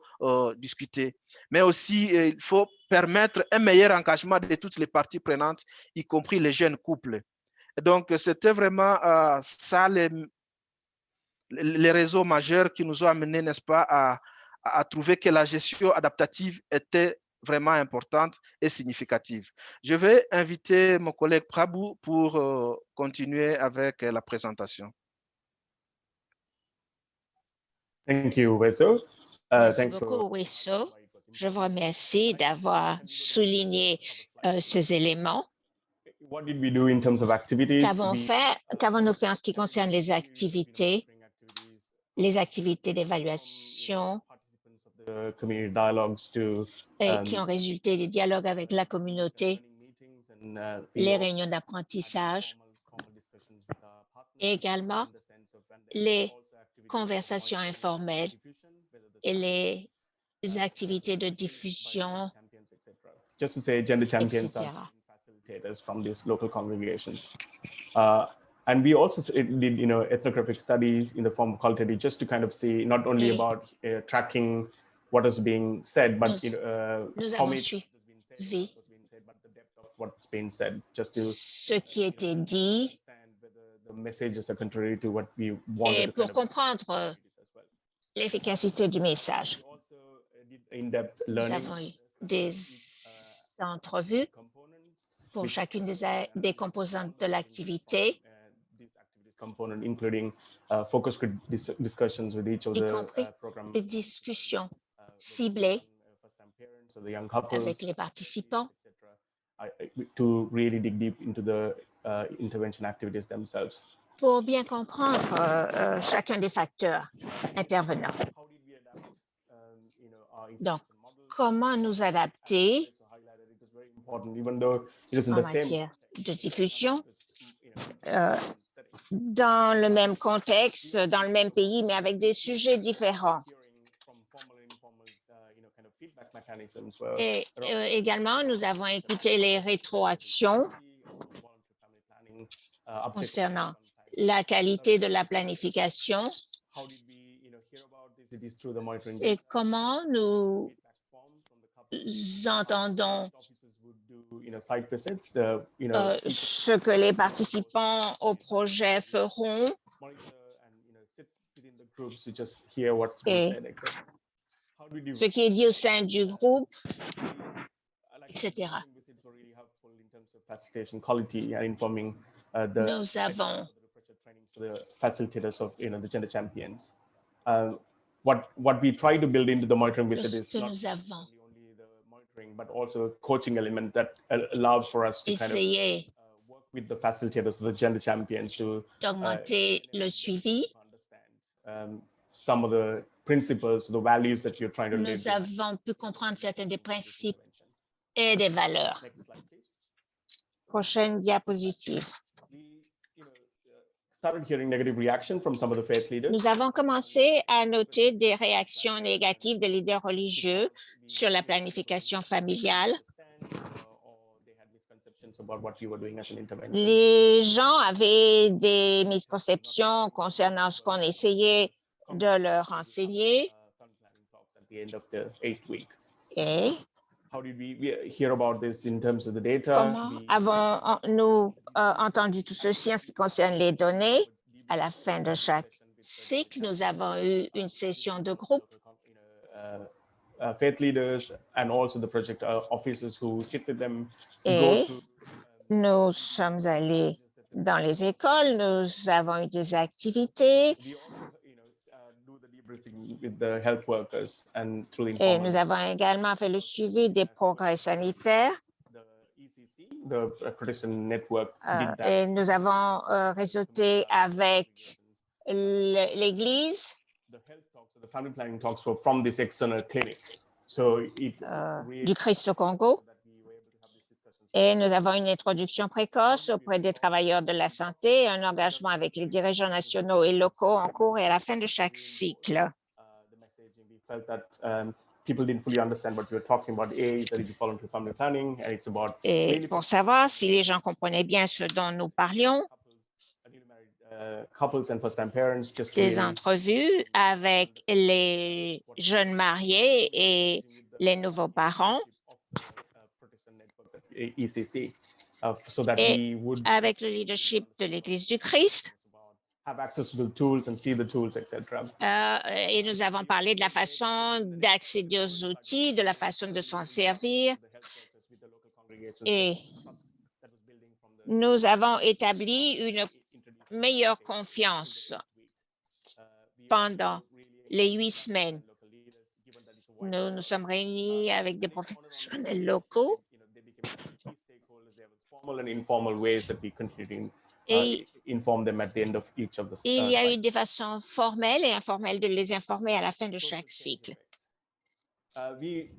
discutés. Mais aussi, il faut permettre un meilleur engagement de toutes les parties prenantes, y compris les jeunes couples. Donc, c'était vraiment ça les réseaux majeurs qui nous ont amenés, n'est-ce pas, à trouver que la gestion adaptative était vraiment importante et significative. Je vais inviter mon collègue Prabhu pour continuer avec la présentation. Thank you, Weso. Merci Thanks beaucoup, for Weso. Je vous remercie d'avoir souligné ces éléments. what did we do in terms of activities? Qu'avons-nous fait en ce qui concerne les activités d'évaluation community dialogues to qui ont résulté des dialogues avec la communauté, les réunions d'apprentissage et également les conversations informelles et les activités de diffusion, just to say gender champions etc. are facilitators from these local congregations. And we also did, ethnographic studies in the form of qualitative, just to kind of see not only about tracking what is being said, but nous how avons many suivi but the depth of what's being said, just to ce qui était dit understand whether the messages are contrary to what we wanted et to pour kind of comprendre as well. l'efficacité du message. We also did in-depth Nous learning avons eu des entrevues components. pour chacune des composantes de l'activité, These activities component, including focus group discussions with each of y the compris program des discussions ciblées first-time parents or the young couples, avec les participants etc., to really dig deep into the intervention activities themselves. pour bien comprendre chacun des facteurs intervenants. How did we adapt, our Donc, intervention model? comment nous adapter So highlighted, it was very important, even though it is in en the same matière de diffusion setting. dans le même contexte, dans le même pays, mais avec des sujets différents. Hearing from formal and informal, kind of feedback mechanisms were Et également, nous avons écouté les rétroactions concernant la qualité de la planification et comment nous entendons ce que les participants au projet feront et ce qui est dit au sein du groupe, etc. Nous avons the facilitators of the gender champions. What we try to build into the monitoring visit is not only the monitoring, but also coaching element that allows for us to kind of work with the facilitators, the gender champions, to d'augmenter le suivi. Understand some of the principles, the values that you're trying to live. Nous avons pu comprendre certains des principes et des valeurs. Next slide, please. Prochaine diapositive. Started hearing negative reaction from some of the faith leaders. Nous avons commencé à noter des réactions négatives de leaders religieux sur la planification familiale. Les gens avaient des misconceptions concernant ce qu'on essayait de leur enseigner. Et How did we hear about this in terms of the data? comment avons-nous entendu tout ceci en ce qui concerne les données? À la fin de chaque cycle, nous avons eu une session de groupe. Faith leaders and also the project officers who sit with them. Et nous sommes allés dans les écoles, nous avons eu des activités. We also, do the debriefing with the health workers and through the Et informal. nous avons également fait le suivi des progrès sanitaires. The ECC the Protestant network did that. Et nous avons réseauté avec l'Église. The health talks, the family planning talks were from this external clinic. So it Du Christ au Congo. Et nous avons une introduction précoce auprès des travailleurs de la santé, un engagement avec les dirigeants nationaux et locaux en cours et à la fin de chaque cycle. People didn't fully understand what we were talking about. A is that it is voluntary family planning, and it's about Et pour savoir si les gens comprenaient bien ce dont nous parlions, couples and first-time parents, just des entrevues avec les jeunes mariés et les nouveaux parents, ECC, so that et we would avec le leadership de l'Église du Christ. have access to the tools and see the tools, etc. Et nous avons parlé de la façon d'accéder aux outils, de la façon de s'en servir. Et nous avons établi une meilleure confiance pendant les 8 semaines. Nous nous sommes réunis avec des professionnels locaux. Formal and informal ways that we continue to inform them at the end of each of the il y a eu des façons formelles et informelles de les informer à la fin de chaque cycle.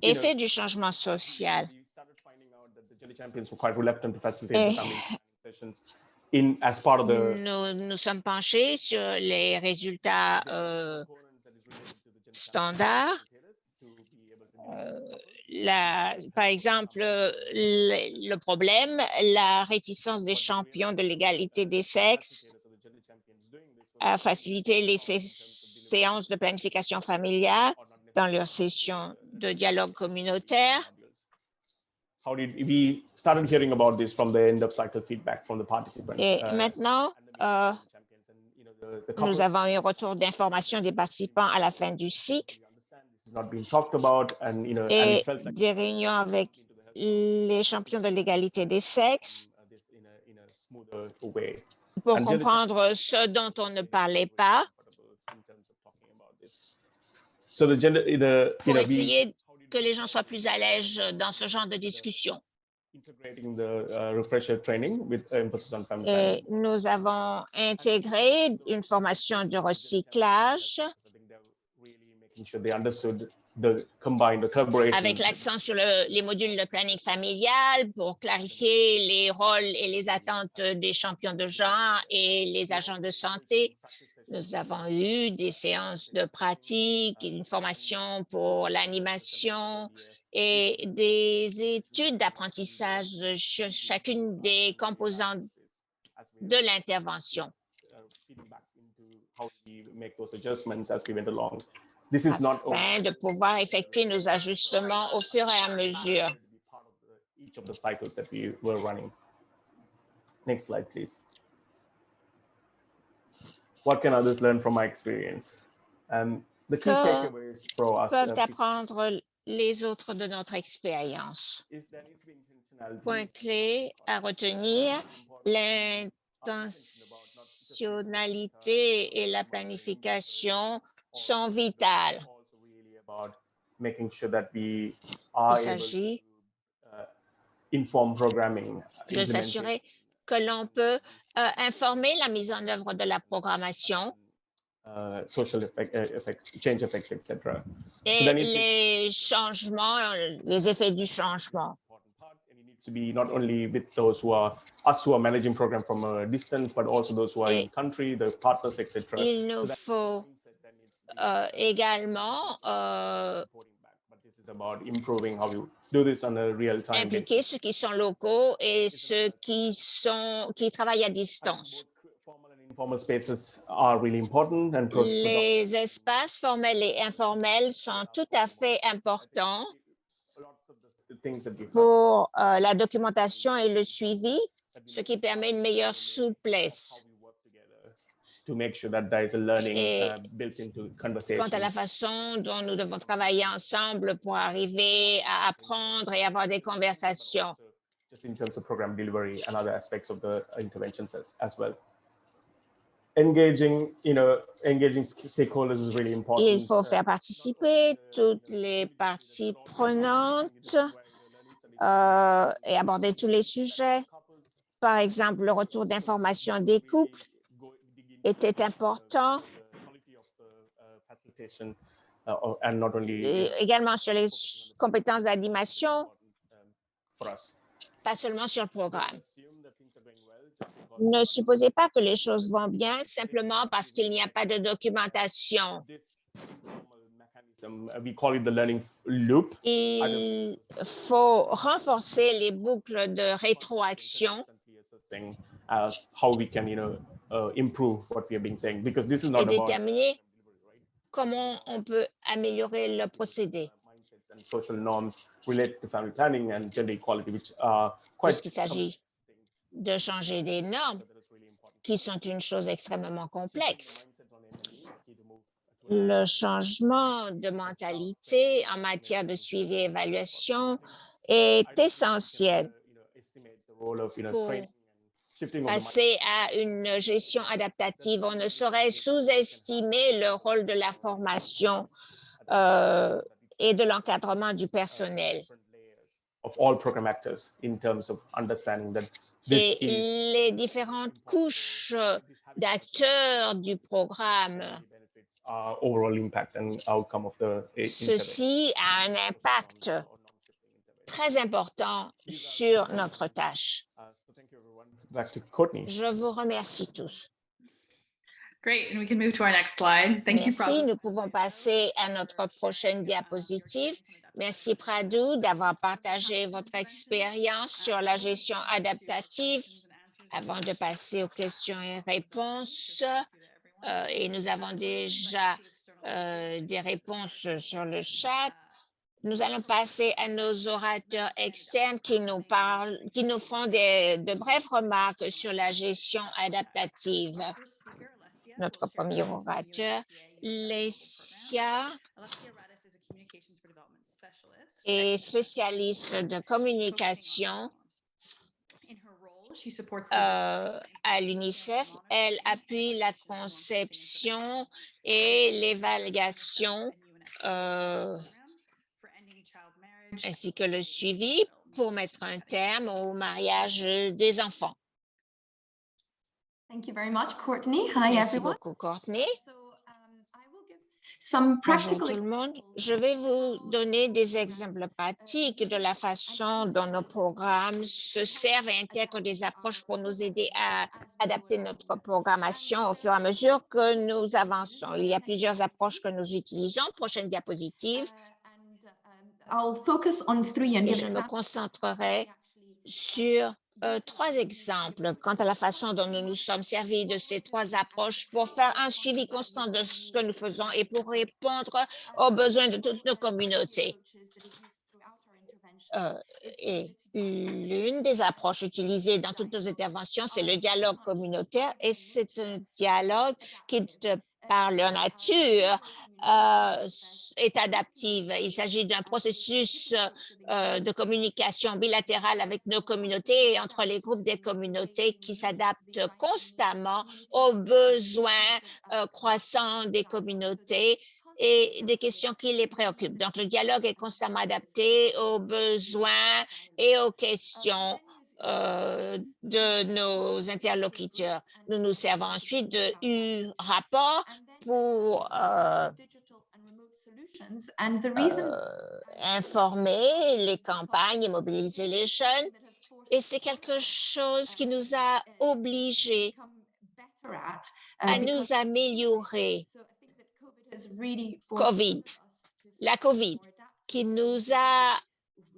Effet du changement social. Nous nous sommes penchés sur les résultats standards. Par exemple, le problème, la réticence des champions de l'égalité des sexes à faciliter les séances de planification familiale dans leurs sessions de dialogue communautaire. Et maintenant, nous avons eu un retour d'information des participants à la fin du cycle. Et des réunions avec les champions de l'égalité des sexes pour comprendre ce dont on ne parlait pas, pour essayer que les gens soient plus à l'aise dans ce genre de discussion. Et nous avons intégré une formation de recyclage avec l'accent sur les modules de planning familial pour clarifier les rôles et les attentes des champions de genre et les agents de santé. Nous avons eu des séances de pratique, une formation pour l'animation et des études d'apprentissage sur chacune des composantes de l'intervention. Afin de pouvoir effectuer nos ajustements au fur et à mesure. Next slide, please. What can others learn from my experience? The key takeaways for us peuvent apprendre les autres de notre expérience. Point clé à retenir, l'intentionnalité et la planification sont vitales. Il s'agit de s'assurer que l'on peut informer la mise en œuvre de la programmation social change effects, etc. Et les changements, les effets du changement. To be not only with those who are managing program from a distance, but also those who are in country, the partners, etc. Il nous faut également impliquer ceux qui sont locaux et ceux qui travaillent à distance. Les espaces formels et informels sont tout à fait importants pour la documentation et le suivi, ce qui permet une meilleure souplesse. Quant à la façon dont nous devons travailler ensemble pour arriver à apprendre et avoir des conversations. Just in terms of program delivery and other aspects of the interventions as well. Engaging stakeholders is really important. Il faut faire participer toutes les parties prenantes et aborder tous les sujets. Par exemple, le retour d'information des couples était important. Et également sur les compétences d'animation, pas seulement sur le programme. Ne supposez pas que les choses vont bien simplement parce qu'il n'y a pas de documentation. Il faut renforcer les boucles de rétroaction et déterminer comment on peut améliorer le procédé. Puisqu'il s'agit de changer des normes qui sont une chose extrêmement complexe. Le changement de mentalité en matière de suivi et évaluation est essentiel pour passer à une gestion adaptative. On ne saurait sous-estimer le rôle de la formation et de l'encadrement du personnel. Et les différentes couches d'acteurs du programme. Ceci a un impact très important sur notre tâche. Je vous remercie tous. Great, and we can move to our next slide. Thank you, Merci, nous pouvons passer à notre prochaine diapositive. Merci Pradou d'avoir partagé votre expérience sur la gestion adaptative. Avant de passer aux questions et réponses, et nous avons déjà des réponses sur le chat. Nous allons passer à nos orateurs externes qui nous feront de brèves remarques sur la gestion adaptative. Notre premier orateur, Lesia, est spécialiste de communication à l'UNICEF. Elle appuie la conception et l'évaluation ainsi que le suivi pour mettre un terme au mariage des enfants. Thank you very much, Courtney. Hi, Merci everyone. beaucoup, Courtney. I will give some Bonjour practical tout le monde. Je vais vous donner des exemples pratiques de la façon dont nos programmes se servent et intègrent des approches pour nous aider à adapter notre programmation au fur et à mesure que nous avançons. Il y a plusieurs approches que nous utilisons. Prochaine diapositive. I'll focus on three and Et give je me examples. concentrerai sur trois exemples quant à la façon dont nous nous sommes servis de ces trois approches pour faire un suivi constant de ce que nous faisons et pour répondre aux besoins de toutes nos communautés. Et l'une des approches utilisées dans toutes nos interventions, c'est le dialogue communautaire et c'est un dialogue qui, par leur nature, est adaptive. Il s'agit d'un processus de communication bilatérale avec nos communautés et entre les groupes des communautés qui s'adaptent constamment aux besoins croissants des communautés et des questions qui les préoccupent. Donc, le dialogue est constamment adapté aux besoins et aux questions de nos interlocuteurs. Nous nous servons ensuite de rapport pour informer les campagnes et mobiliser les jeunes. Et c'est quelque chose qui nous a obligés à nous améliorer. La COVID, qui nous a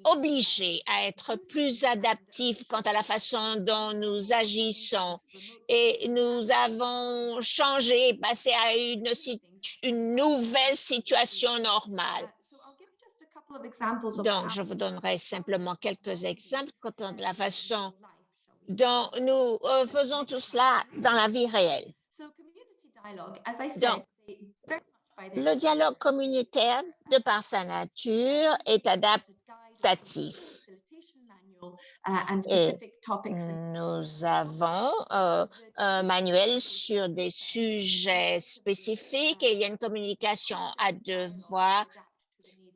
obligés à être plus adaptifs quant à la façon dont nous agissons. Et nous avons changé, passé à une nouvelle situation normale. Donc, je vous donnerai simplement quelques exemples quant à la façon dont nous faisons tout cela dans la vie réelle. Donc, le dialogue communautaire, de par sa nature, est adaptatif. Et nous avons un manuel sur des sujets spécifiques et il y a une communication à deux voix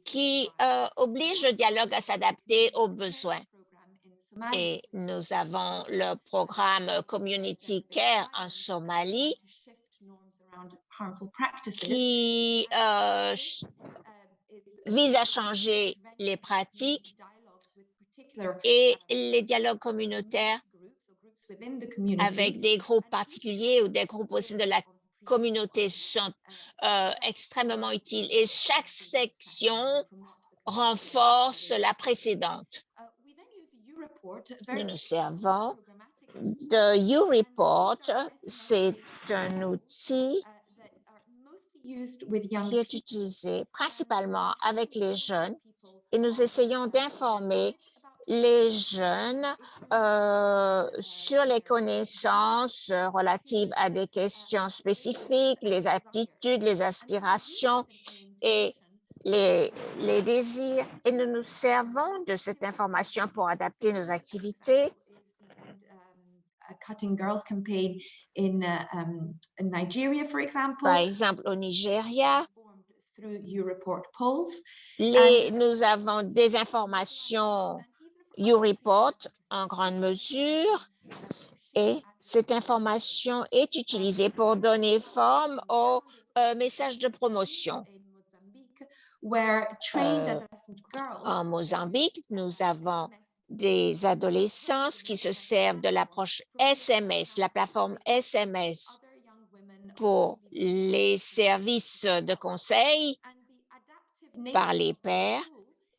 qui oblige le dialogue à s'adapter aux besoins. Et nous avons le programme Community Care en Somalie qui vise à changer les pratiques et les dialogues communautaires avec des groupes particuliers ou des groupes au sein de la communauté sont extrêmement utiles et chaque section renforce la précédente. Nous nous servons de YouReport. C'est un outil qui est utilisé principalement avec les jeunes et nous essayons d'informer les jeunes sur les connaissances relatives à des questions spécifiques, les aptitudes, les aspirations et les désirs. Et nous nous servons de cette information pour adapter nos activités. Par exemple, au Nigeria, nous avons des informations YouReport en grande mesure et cette information est utilisée pour donner forme au message de promotion. En Mozambique, nous avons des adolescents qui se servent de l'approche SMS, la plateforme SMS pour les services de conseil par les pairs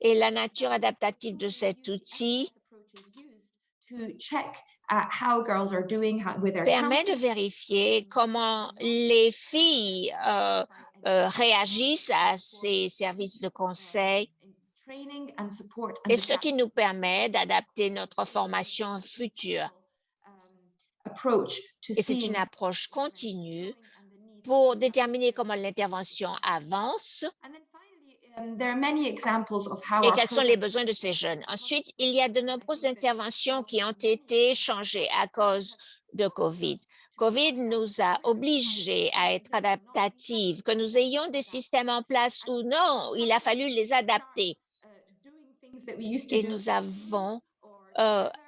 et la nature adaptative de cet outil permet de vérifier comment les filles réagissent à ces services de conseil et ce qui nous permet d'adapter notre formation future. Et c'est une approche continue pour déterminer comment l'intervention avance et quels sont les besoins de ces jeunes. Ensuite, il y a de nombreuses interventions qui ont été changées à cause de COVID. COVID nous a obligés à être adaptatifs, que nous ayons des systèmes en place ou non, il a fallu les adapter. Et nous avons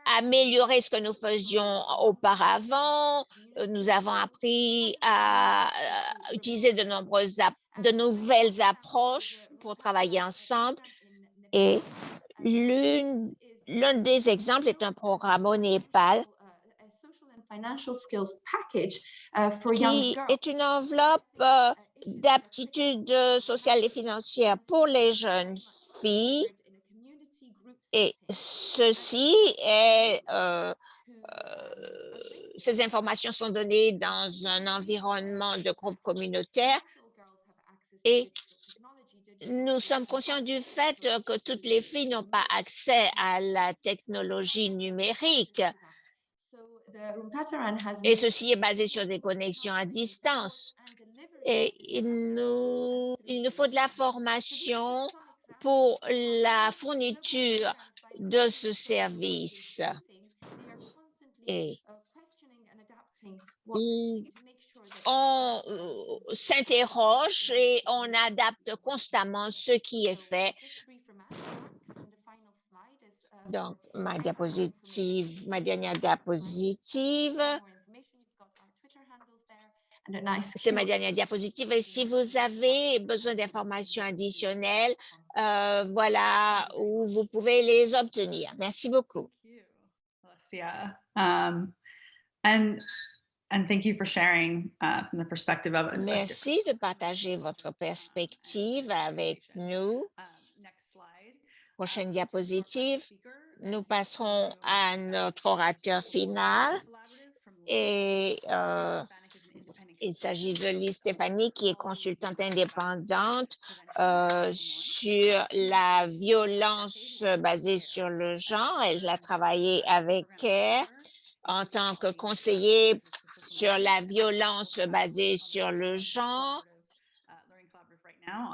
amélioré ce que nous faisions auparavant. Nous avons appris à utiliser de nouvelles approches pour travailler ensemble. Et l'un des exemples est un programme au Népal qui est une enveloppe d'aptitudes sociales et financières pour les jeunes filles. Et ceci est, ces informations sont données dans un environnement de groupe communautaire et nous sommes conscients du fait que toutes les filles n'ont pas accès à la technologie numérique. Et ceci est basé sur des connexions à distance. Et il nous faut de la formation pour la fourniture de ce service. Et on s'interroge et on adapte constamment ce qui est fait. Donc, ma dernière diapositive. C'est ma dernière diapositive. Et si vous avez besoin d'informations additionnelles, voilà où vous pouvez les obtenir. Merci beaucoup. Alessia. And thank you for sharing from the perspective of Merci de partager votre perspective avec nous. Prochaine diapositive. Nous passerons à notre orateur final. Et il s'agit de Lise Stéphanie, qui est consultante indépendante sur la violence basée sur le genre. Elle a travaillé avec CARE en tant que conseiller sur la violence basée sur le genre.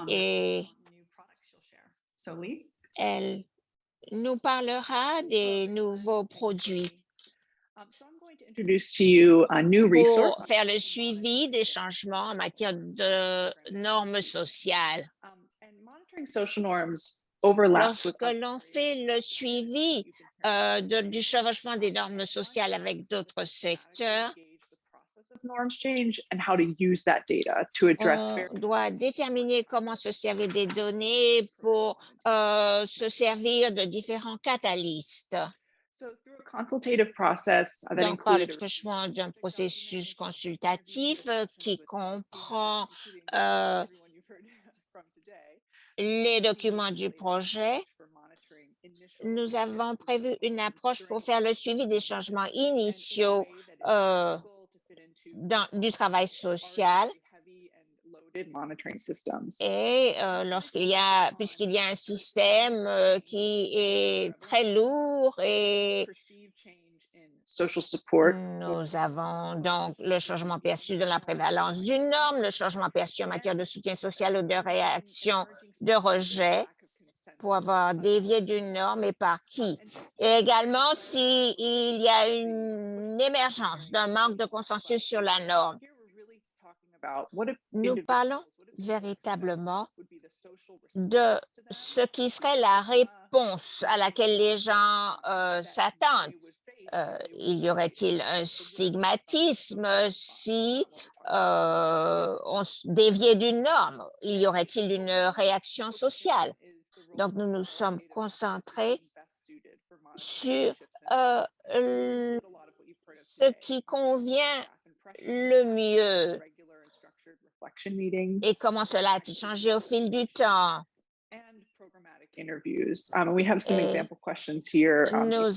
Et elle nous parlera des nouveaux produits pour faire le suivi des changements en matière de normes sociales. Lorsque l'on fait le suivi du chevauchement des normes sociales avec d'autres secteurs, on doit déterminer comment se servir des données pour se servir de différents catalystes. Donc, par le truchement d'un processus consultatif qui comprend les documents du projet, nous avons prévu une approche pour faire le suivi des changements initiaux du travail social. Et puisqu'il y a un système qui est très lourd et nous avons donc le changement perçu de la prévalence d'une norme, le changement perçu en matière de soutien social ou de réaction de rejet pour avoir dévié d'une norme et par qui. Et également s'il y a une émergence d'un manque de consensus sur la norme. Nous parlons véritablement de ce qui serait la réponse à laquelle les gens s'attendent. Y aurait-il un stigmatisme si on déviait d'une norme? Y aurait-il une réaction sociale? Donc, nous nous sommes concentrés sur ce qui convient le mieux et comment cela a-t-il changé au fil du temps. Nous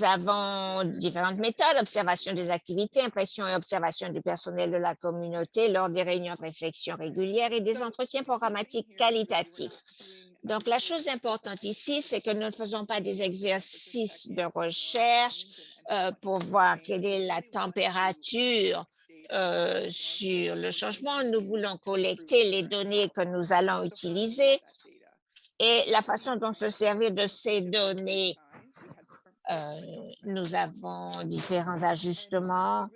avons différentes méthodes, observation des activités, impression et observation du personnel de la communauté lors des réunions de réflexion régulières et des entretiens programmatiques qualitatifs. Donc, la chose importante ici, c'est que nous ne faisons pas des exercices de recherche pour voir quelle est la température sur le changement. Nous voulons collecter les données que nous allons utiliser et la façon dont se servir de ces données. Nous avons différents ajustements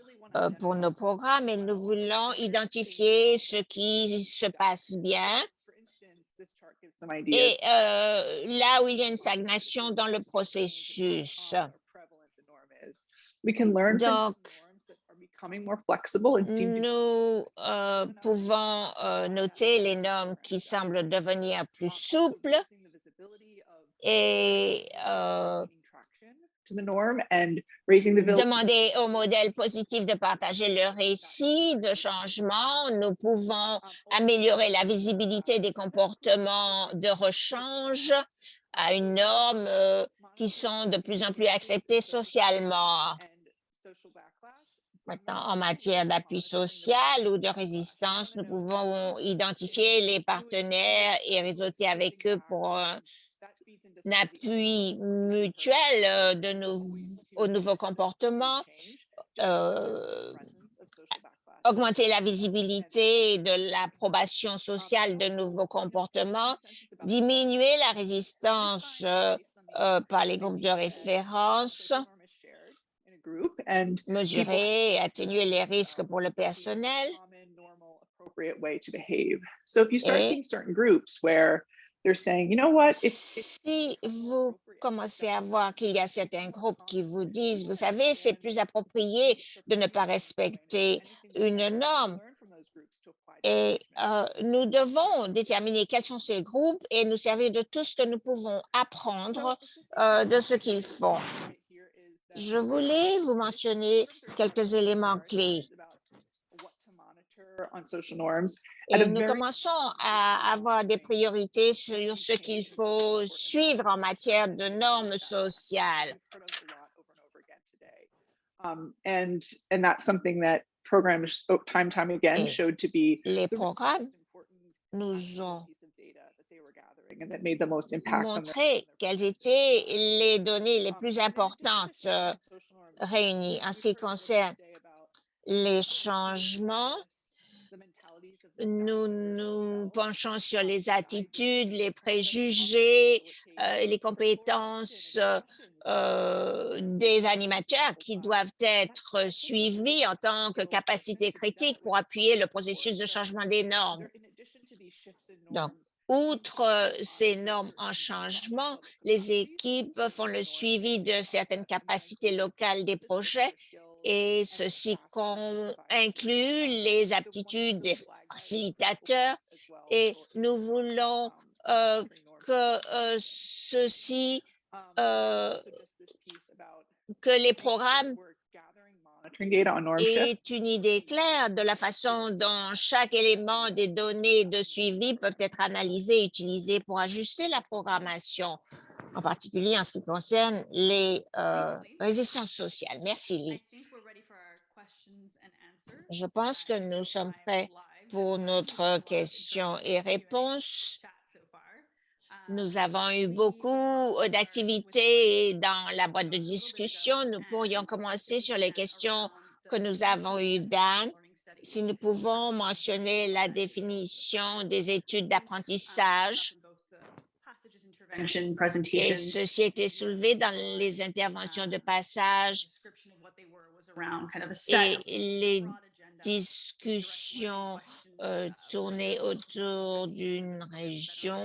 pour nos programmes et nous voulons identifier ce qui se passe bien. Et là où il y a une stagnation dans le processus. Donc, nous pouvons noter les normes qui semblent devenir plus souples et demander au modèle positif de partager le récit de changement. Nous pouvons améliorer la visibilité des comportements de rechange à une norme qui sont de plus en plus acceptées socialement. Maintenant, en matière d'appui social ou de résistance, nous pouvons identifier les partenaires et réseauter avec eux pour un appui mutuel aux nouveaux comportements, augmenter la visibilité de l'approbation sociale de nouveaux comportements, diminuer la résistance par les groupes de référence, mesurer et atténuer les risques pour le personnel. Si vous commencez à voir qu'il y a certains groupes qui vous disent, vous savez, c'est plus approprié de ne pas respecter une norme. Et nous devons déterminer quels sont ces groupes et nous servir de tout ce que nous pouvons apprendre de ce qu'ils font. Je voulais vous mentionner quelques éléments clés. Et nous commençons à avoir des priorités sur ce qu'il faut suivre en matière de normes sociales. Les programmes nous ont montré quelles étaient les données les plus importantes réunies en ce qui concerne les changements. Nous nous penchons sur les attitudes, les préjugés, les compétences des animateurs qui doivent être suivis en tant que capacité critique pour appuyer le processus de changement des normes. Donc, outre ces normes en changement, les équipes font le suivi de certaines capacités locales des projets et ceci inclut les aptitudes des facilitateurs et nous voulons que ceci, que les programmes aient une idée claire de la façon dont chaque élément des données de suivi peuvent être analysés et utilisés pour ajuster la programmation, en particulier en ce qui concerne les résistances sociales. Merci, Lee. Je pense que nous sommes prêts pour notre questions et réponses. Nous avons eu beaucoup d'activités dans la boîte de discussion. Nous pourrions commencer sur les questions que nous avons eues, Dan. Si nous pouvons mentionner la définition des études d'apprentissage. Et ceci a été soulevé dans les interventions de passage et les discussions tournées autour d'une région,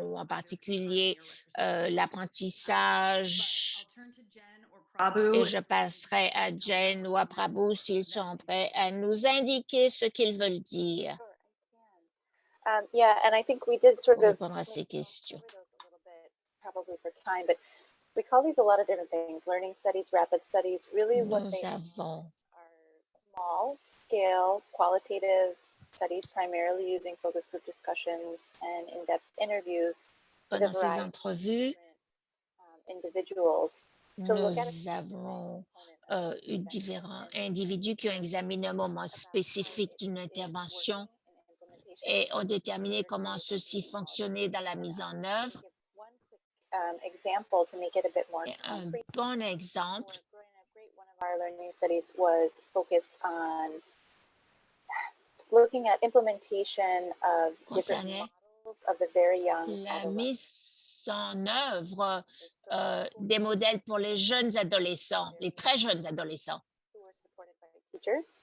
ou en particulier l'apprentissage. Et je passerai à Jen ou à Prabhu s'ils sont prêts à nous indiquer ce qu'ils veulent dire. Yeah, and I think we did sort Pour of répondre à ces questions. probably for time, but we call these a lot of different things. Learning studies, rapid studies, really what Nous they avons are small scale qualitative studies, primarily using focus group discussions and in-depth interviews with a pendant ces variety of entrevues, individuals to look at nous avons eu différents individus qui ont examiné un moment spécifique d'une intervention et ont déterminé comment ceci fonctionnait dans la mise en œuvre. example to make it a bit more Et un concrete. bon exemple One of our learning studies was focused on looking at implementation of different concernait models of the very young la adolescents mise en œuvre des modèles pour les jeunes adolescents, les très jeunes adolescents. who were supported by teachers.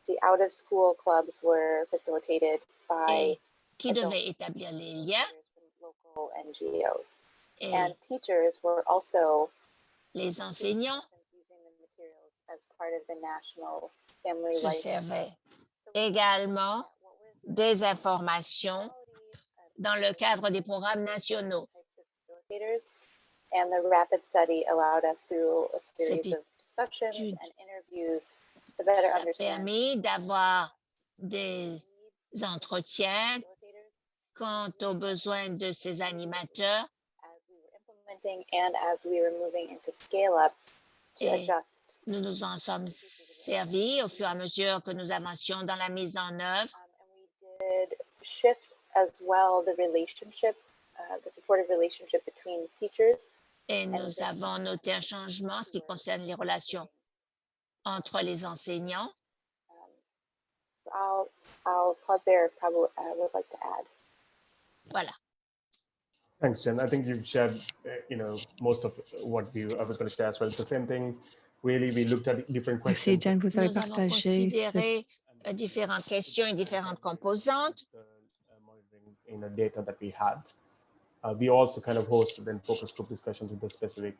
The out-of-school clubs were facilitated by Et qui devaient établir les liens from local NGOs. et And teachers were also les enseignants using the materials as part of the National Family se Life. servaient également des informations dans le cadre des programmes nationaux. Types of facilitators. And the rapid study allowed us through a series Cette of discussions étude, and interviews to better ça a understand permis d'avoir des entretiens facilitators quant aux besoins de ces animateurs as we were implementing and as we were moving into scale up to Et adjust. nous nous en sommes servis au fur et à mesure que nous avancions dans la mise en œuvre. And we did shift as well the relationship, the supportive relationship between teachers. Et nous avons noté un changement en ce qui concerne les relations entre les enseignants. I'll pause there. Probably would like to add. Voilà. Thanks, Jen. I think you've shared, most of what I was going to share as well. It's the same thing. Really, we looked at different Merci, questions. Jen. Vous avez Nous avons partagé ce considéré différentes questions et différentes composantes. The monitoring, data that we had. We also kind of hosted and focus group discussions with the specific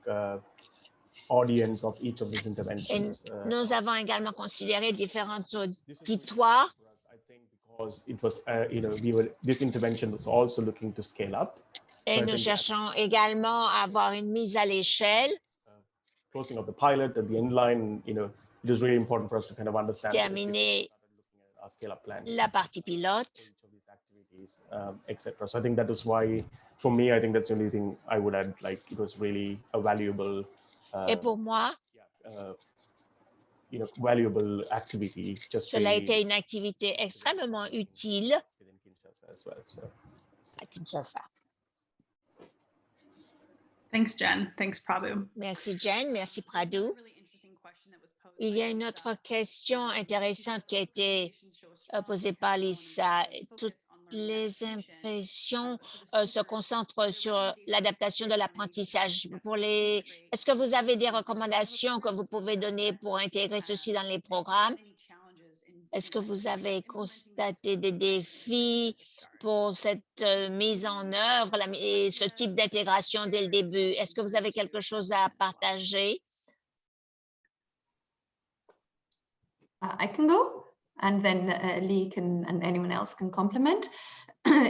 audience of each of these Et interventions. nous avons également considéré différentes auditoires. I think because it was, this intervention was also looking to scale up. Et I nous think cherchons également à avoir une mise à l'échelle, closing of the pilot at the end line, it was really important for us to kind of understand this before we terminer started looking at our scale-up plans la partie pilote. for each of these activities, etc. So I think that is why, for me, I think that's the only thing I would add. Like, it was really a valuable, Et pour moi, valuable activity. Just cela a really été une activité extrêmement utile within Kinshasa as well. So. à Kinshasa. Thanks, Jen. Thanks, Prabhu. Merci, Jen. Merci, Pradu. Really interesting question that was posed Il y a by une Lisa. autre question intéressante qui a été posée par Lisa. Toutes les impressions se concentrent sur l'adaptation de l'apprentissage. Est-ce que vous avez des recommandations que vous pouvez donner pour intégrer ceci dans les programmes? Est-ce que vous avez constaté des défis pour cette mise en œuvre et ce type d'intégration dès le début? Est-ce que vous avez quelque chose à partager? I can go, and then Lee can, and anyone else can complement.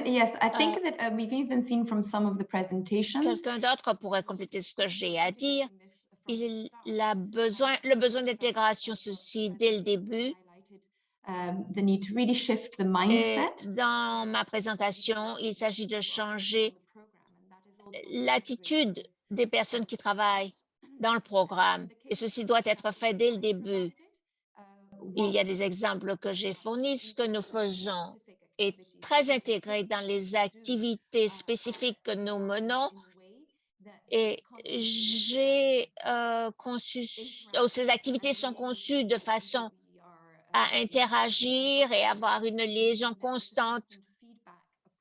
Yes, I think that we've even seen from some of the presentations. Quelqu'un d'autre pourrait compléter ce que j'ai à dire. Le besoin d'intégration, ceci dès le début. The need to really shift the Et mindset. dans ma présentation, il s'agit de changer l'attitude des personnes qui travaillent dans le programme. Et ceci doit être fait dès le début. Il y a des exemples que j'ai fournis. Ce que nous faisons est très intégré dans les activités spécifiques que nous menons. Et j'ai conçu, ces activités sont conçues de façon à interagir et avoir une liaison constante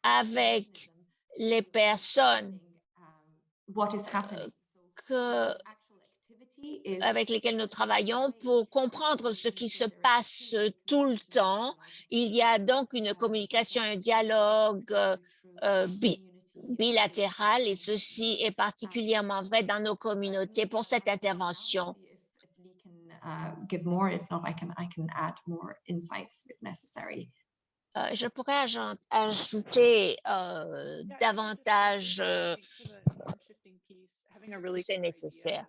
avec les personnes avec lesquelles nous travaillons pour comprendre ce qui se passe tout le temps. Il y a donc une communication, un dialogue bilatéral et ceci est particulièrement vrai dans nos communautés pour cette intervention. Give more. If not, I can add more insights if necessary. Je pourrais ajouter davantage, c'est nécessaire.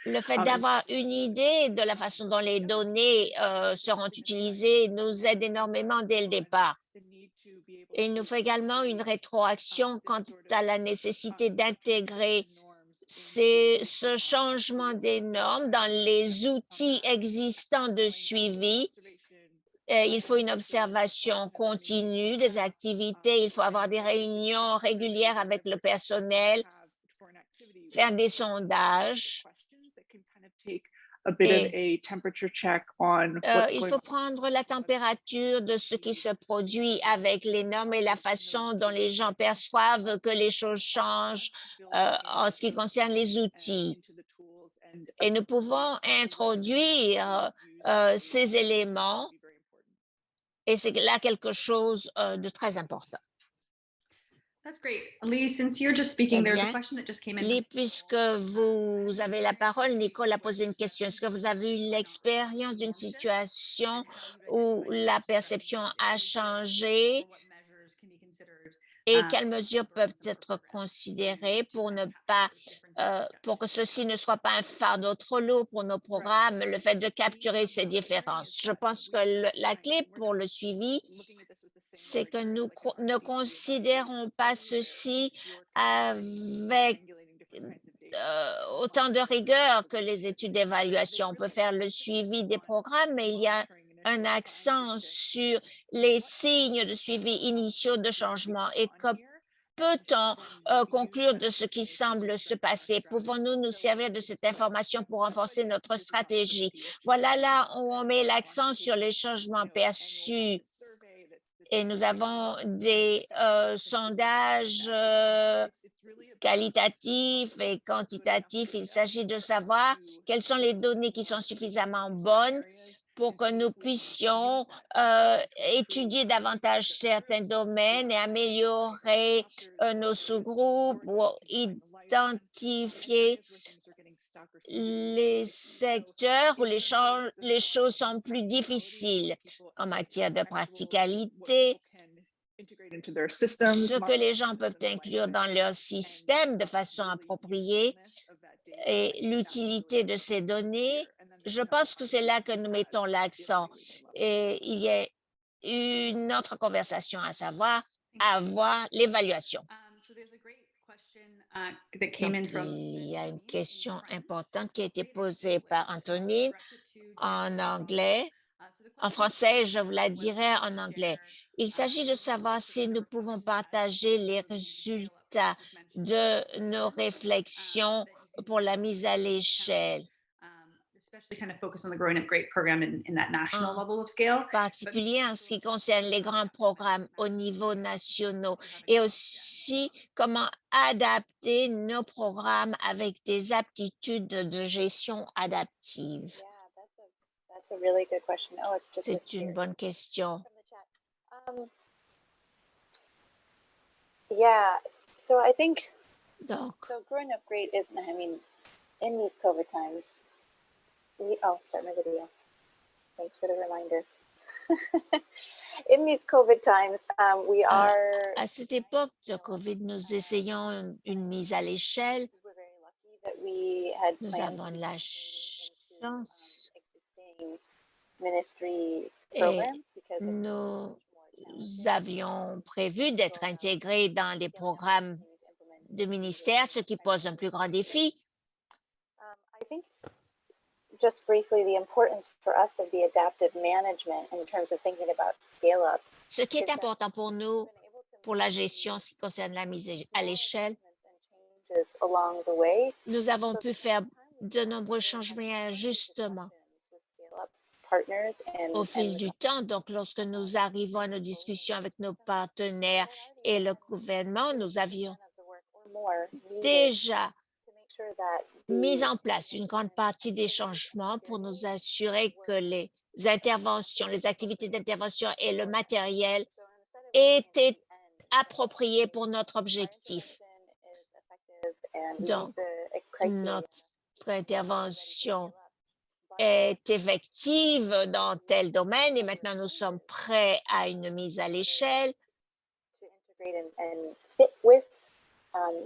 Le fait d'avoir une idée de la façon dont les données seront utilisées nous aide énormément dès le départ. Et il nous faut également une rétroaction quant à la nécessité d'intégrer ce changement des normes dans les outils existants de suivi. Il faut une observation continue des activités. Il faut avoir des réunions régulières avec le personnel, faire des sondages. Et, il faut prendre la température de ce qui se produit avec les normes et la façon dont les gens perçoivent que les choses changent en ce qui concerne les outils. Et nous pouvons introduire ces éléments et c'est là quelque chose de très important. That's great. Lee, since you're just speaking, there's a question that just came in. Lee, puisque vous avez la parole, Nicole a posé une question. Est-ce que vous avez eu l'expérience d'une situation où la perception a changé et quelles mesures peuvent être considérées pour ne pas, pour que ceci ne soit pas un fardeau trop lourd pour nos programmes, le fait de capturer ces différences? Je pense que la clé pour le suivi, c'est que nous ne considérons pas ceci avec autant de rigueur que les études d'évaluation. On peut faire le suivi des programmes, mais il y a un accent sur les signes de suivi initiaux de changement. Et que peut-on conclure de ce qui semble se passer? Pouvons-nous nous servir de cette information pour renforcer notre stratégie? Voilà là où on met l'accent sur les changements perçus. Et nous avons des sondages qualitatifs et quantitatifs. Il s'agit de savoir quelles sont les données qui sont suffisamment bonnes pour que nous puissions étudier davantage certains domaines et améliorer nos sous-groupes ou identifier les secteurs où les choses sont plus difficiles en matière de praticalité, ce que les gens peuvent inclure dans leur système de façon appropriée et l'utilité de ces données. Je pense que c'est là que nous mettons l'accent. Et il y a une autre conversation à savoir, avoir l'évaluation. Il y a une question importante qui a été posée par Antonine en anglais. En français, je vous la dirai en anglais. Il s'agit de savoir si nous pouvons partager les résultats de nos réflexions pour la mise à l'échelle. En particulier en ce qui concerne les grands programmes au niveau national et aussi comment adapter nos programmes avec des aptitudes de gestion adaptive. That's a really good question. Oh, it's just C'est une bonne question. from the chat. Yeah, so I think Donc, growing up great isn't, I mean, in these COVID times, start my video. Thanks for the reminder. In these COVID times, we are. à cette époque de COVID, nous essayons une mise à l'échelle. We were very lucky that we had Nous planned avons to la into, chance existing ministry et programs because of nous more challenges. avions prévu d'être intégrés dans les programmes de ministère, ce qui pose un plus grand défi. I think just briefly the importance for us of the adaptive management in terms of thinking about scale up. Ce qui est important pour nous, pour la gestion, ce qui concerne la mise à l'échelle, Along the way, nous avons pu faire de nombreux changements et ajustements partners au fil du temps. Donc, lorsque nous arrivons à nos discussions avec nos partenaires et le gouvernement, nous avions déjà mis en place une grande partie des changements pour nous assurer que les interventions, les activités d'intervention et le matériel étaient appropriés pour notre objectif. Donc, notre intervention est effective dans tel domaine et maintenant nous sommes prêts à une mise à l'échelle.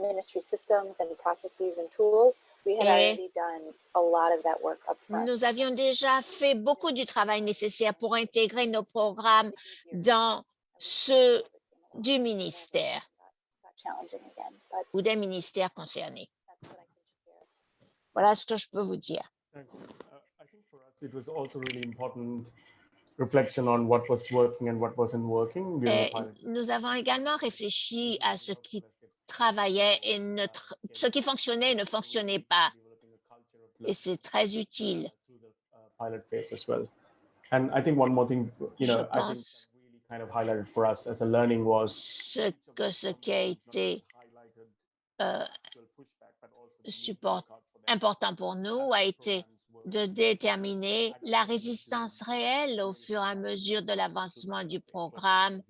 Ministry systems and processes and tools, we had already done a lot of that work up front. Nous avions déjà fait beaucoup du travail nécessaire pour intégrer nos programmes dans ceux du ministère ou des ministères concernés. Voilà ce que je peux vous dire. I think for us, it was also really important reflection on what was working and what wasn't working. Nous avons également réfléchi à ce qui travaillait et ce qui fonctionnait et ne fonctionnait pas. Et c'est très utile. Pilot phase as well. And I think one more thing, Je I think pense really kind of highlighted for us as a learning was ce qui a été important pour nous a été de déterminer la résistance réelle au fur et à mesure de l'avancement du programme.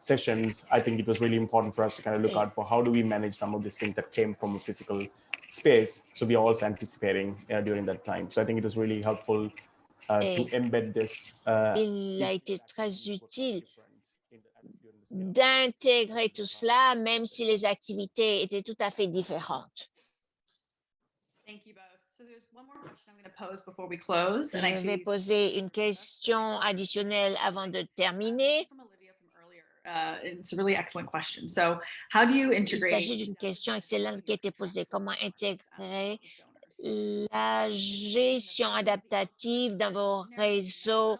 Sessions, I think it was really important for us to kind of look out for how do we manage some of these things that came from a physical space. So we are also anticipating during that time. So I think it was really helpful to embed this. Il a été très utile d'intégrer tout cela, même si les activités étaient tout à fait différentes. Thank you both. So there's one more question I'm going to pose before we close. And I Je vais see poser une question additionnelle avant de terminer. from Olivia from earlier. It's a really excellent question. So how do you Il integrate s'agit d'une question excellente qui a été posée. Comment intégrer la gestion adaptative dans vos réseaux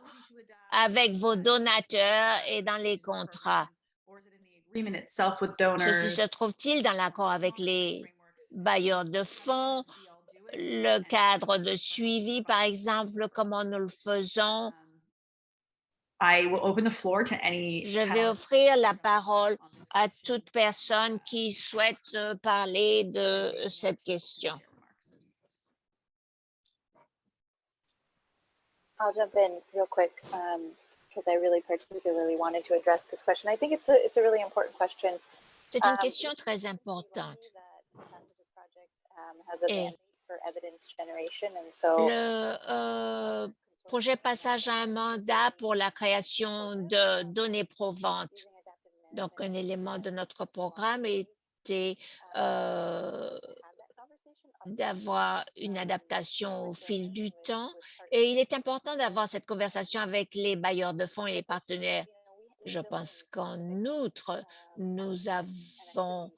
avec vos donateurs et dans les contrats? Ceci se trouve-t-il dans l'accord avec les bailleurs de fonds, le cadre de suivi, par exemple, comment nous le faisons? Je vais offrir la parole à toute personne qui souhaite parler de cette question. I'll jump in real quick because I really particularly wanted to address this question. I think it's a really important question. C'est une question très importante. Et le projet Passage à un mandat pour la création de données provantes. Donc, un élément de notre programme était d'avoir une adaptation au fil du temps. Et il est important d'avoir cette conversation avec les bailleurs de fonds et les partenaires. Je pense qu'en outre, nous avons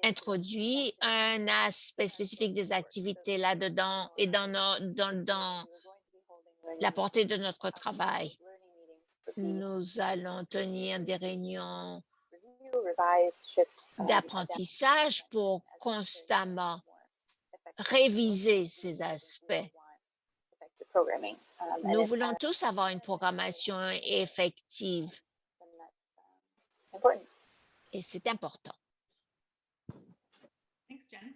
introduit un aspect spécifique des activités là-dedans et dans la portée de notre travail. Nous allons tenir des réunions d'apprentissage pour constamment réviser ces aspects. Nous voulons tous avoir une programmation effective. Et c'est important. Thanks, Jen.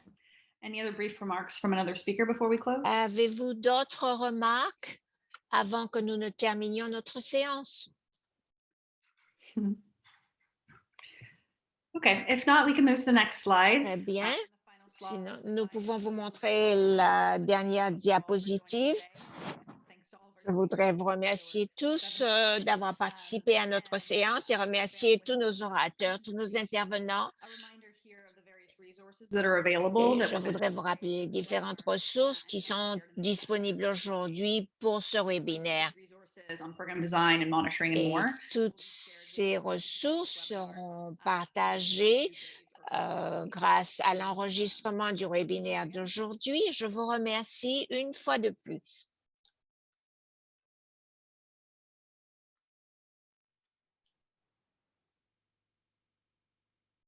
Any other brief remarks from another speaker before we close? Avez-vous d'autres remarques avant que nous ne terminions notre séance? Okay, if not, we can move to the next slide. Très bien. The final slide. Sinon, nous pouvons vous montrer la dernière diapositive. Thanks to all of Je our voudrais vous remercier tous d'avoir participé à notre séance et remercier tous nos orateurs, tous nos intervenants. A reminder here of the various resources that are available. Et that je were voudrais vous rappeler les différentes ressources qui sont disponibles aujourd'hui pour ce webinaire. resources on program design and monitoring and Et more. toutes ces ressources seront partagées grâce à l'enregistrement du webinaire d'aujourd'hui. Je vous remercie une fois de plus.